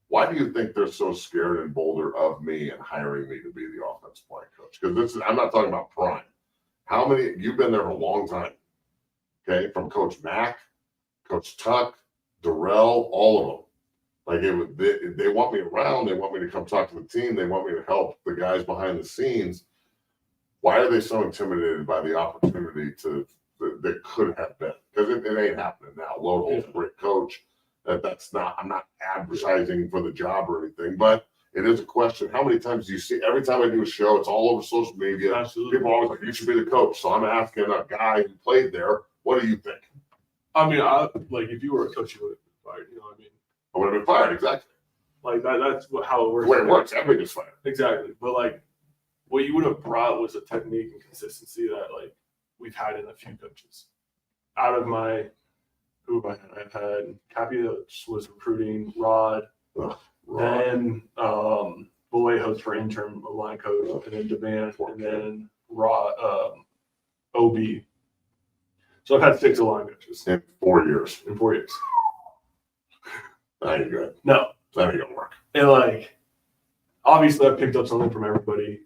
Why do you think they're so scared in Boulder of me and hiring me to be the offensive line coach? Because I'm not talking about prime. How many? You've been there for a long time. Okay, from Coach Mack, Coach Tuck, Darrell, all of them. Like they want me around. They want me to come talk to the team. They want me to help the guys behind the scenes. Why are they so intimidated by the opportunity that could have been? Because it ain't happening now. Lodhol's a great coach. That's not. I'm not advertising for the job or anything, but it is a question. How many times do you see? Every time I do a show, it's all over social media. Absolutely. People are always like, "You should be the coach." So I'm asking a guy who played there, "What do you think?" I mean, if you were a coach, you would have been fired. You know what I mean? I would have been fired. Exactly. Like that's how it works. The way it works, everybody gets fired. Exactly. But like, what you would have brought was a technique and consistency that like we've had in a few coaches. Out of my who have I had? I've had Cappy that was recruiting, Rod, then Vallejo's for interim line coach, and then Devan, and then Rod, OB. So I've had 6 line coaches in 4 years. In 4 years. That ain't good. No. That ain't gonna work. And like, obviously, I picked up something from everybody.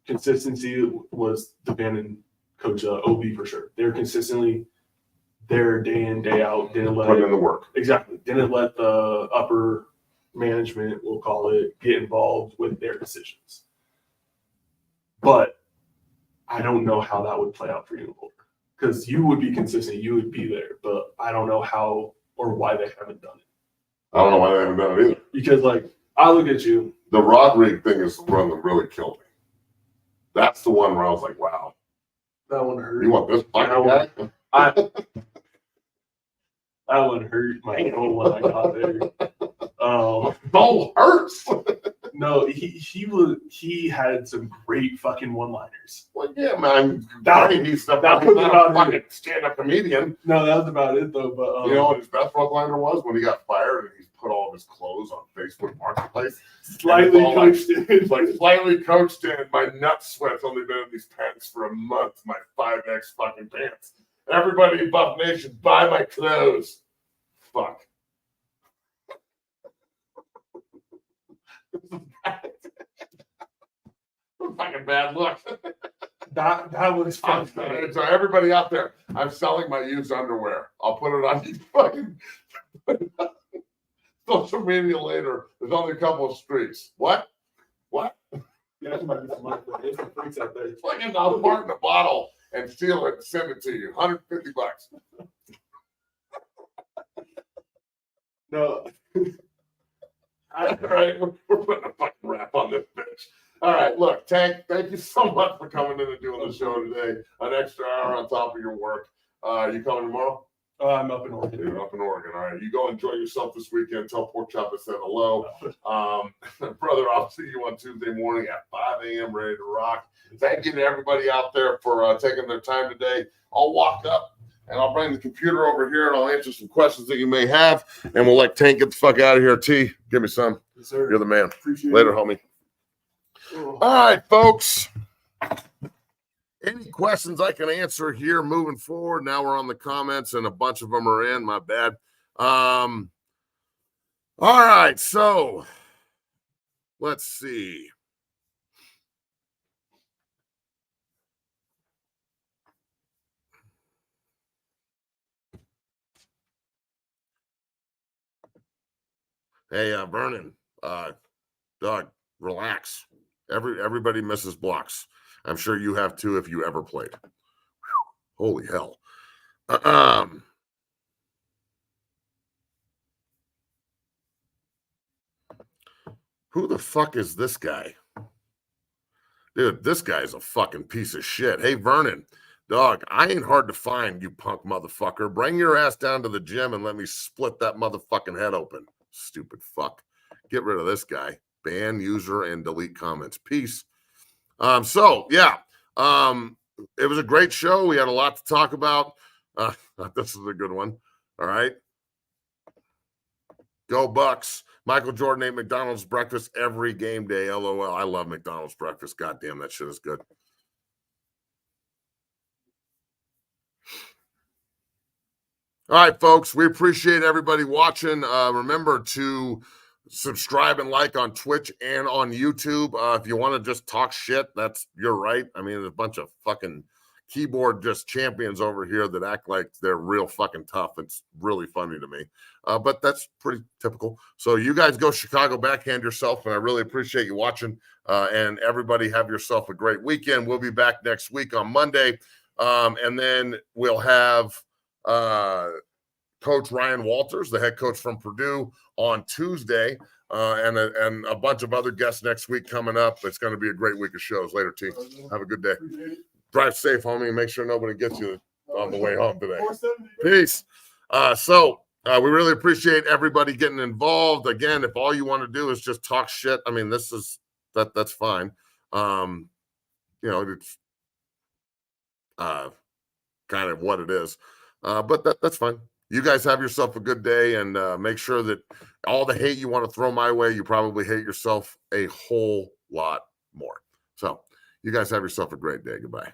Consistency was the band and coach OB for sure. They were consistently there day in, day out. Didn't let Put in the work. Exactly. Didn't let the upper management, we'll call it, get involved with their decisions. But I don't know how that would play out for you in Boulder. Because you would be consistent, you would be there, but I don't know how or why they haven't done it. I don't know why they haven't done it either. Because, like, I look at you. The rod rig thing is the one that really killed me. That's the one where I was like, wow. That one hurt. You want this fucking guy? That one hurt my own one I got there. Bowl hurts. No, he had some great fucking one-liners. Well, yeah, man. That he's was not about a fucking stand-up comedian. No, that was about it though. But You know what his best one-liner was? When he got fired and he's put all of his clothes on Facebook Marketplace. slightly coached It's like slightly coached in. My nut sweat's only been in these pants for a month. My 5X fucking pants. Everybody in Buff Nation, buy my clothes. Fuck. Fucking bad luck. That was fun. So everybody out there, I'm selling my used underwear. I'll put it on fucking social media later. There's only a couple of streets. What? Yeah, that's my There's some freaks out there. Fucking I'll part in a bottle and steal it and send it to you. $150. No. All right, we're putting a fucking wrap on this bitch. All right, look, Tank, thank you so much for coming in and doing the show today. An extra hour on top of your work. You coming tomorrow? I'm up in Oregon. You're up in Oregon. All right, you go enjoy yourself this weekend. Tell Pork Chop I said hello. Brother, I'll see you on Tuesday morning at 5 a.m. ready to rock. Thank you to everybody out there for taking their time today. I'll walk up and I'll bring the computer over here and I'll answer some questions that you may have. And we'll let Tank get the fuck out of here. T, give me some. Yes, sir. You're the man. Appreciate Later, it. homie. All right, folks. Any questions I can answer here moving forward? Now we're on the comments and a bunch of them are in. My bad. All right, so let's see. Hey, Vernon, Doug, relax. Everybody misses blocks. I'm sure you have too if you ever played. Whew, holy hell. Who the fuck is this guy? Dude, this guy's a fucking piece of shit. Hey, Vernon, dog, I ain't hard to find, you punk motherfucker. Bring your ass down to the gym and let me split that motherfucking head open. Stupid fuck. Get rid of this guy. Ban user and delete comments. Peace. So yeah, it was a great show. We had a lot to talk about. This is a good one. All right. Go Bucks. Michael Jordan ate McDonald's breakfast every game day. LOL. I love McDonald's breakfast. God damn, that shit is good. All right, folks. We appreciate everybody watching. Remember to subscribe and like on Twitch and on YouTube. If you want to just talk shit, you're right. I mean, there's a bunch of fucking keyboard just champions over here that act like they're real fucking tough. It's really funny to me. But that's pretty typical. So you guys go Chicago backhand yourself, and I really appreciate you watching. And everybody have yourself a great weekend. We'll be back next week on Monday. And then we'll have Coach Ryan Walters, the head coach from Purdue, on Tuesday, and a bunch of other guests next week coming up. It's going to be a great week of shows. Later, T. Have a good day. Drive safe, homie, and make sure nobody gets you on the way home today. Peace. We really appreciate everybody getting involved. Again, if all you want to do is just talk shit, I mean, that's fine. It's kind of what it is. But that's fine. You guys have yourself a good day, and make sure that all the hate you want to throw my way, you probably hate yourself a whole lot more. So you guys have yourself a great day. Goodbye.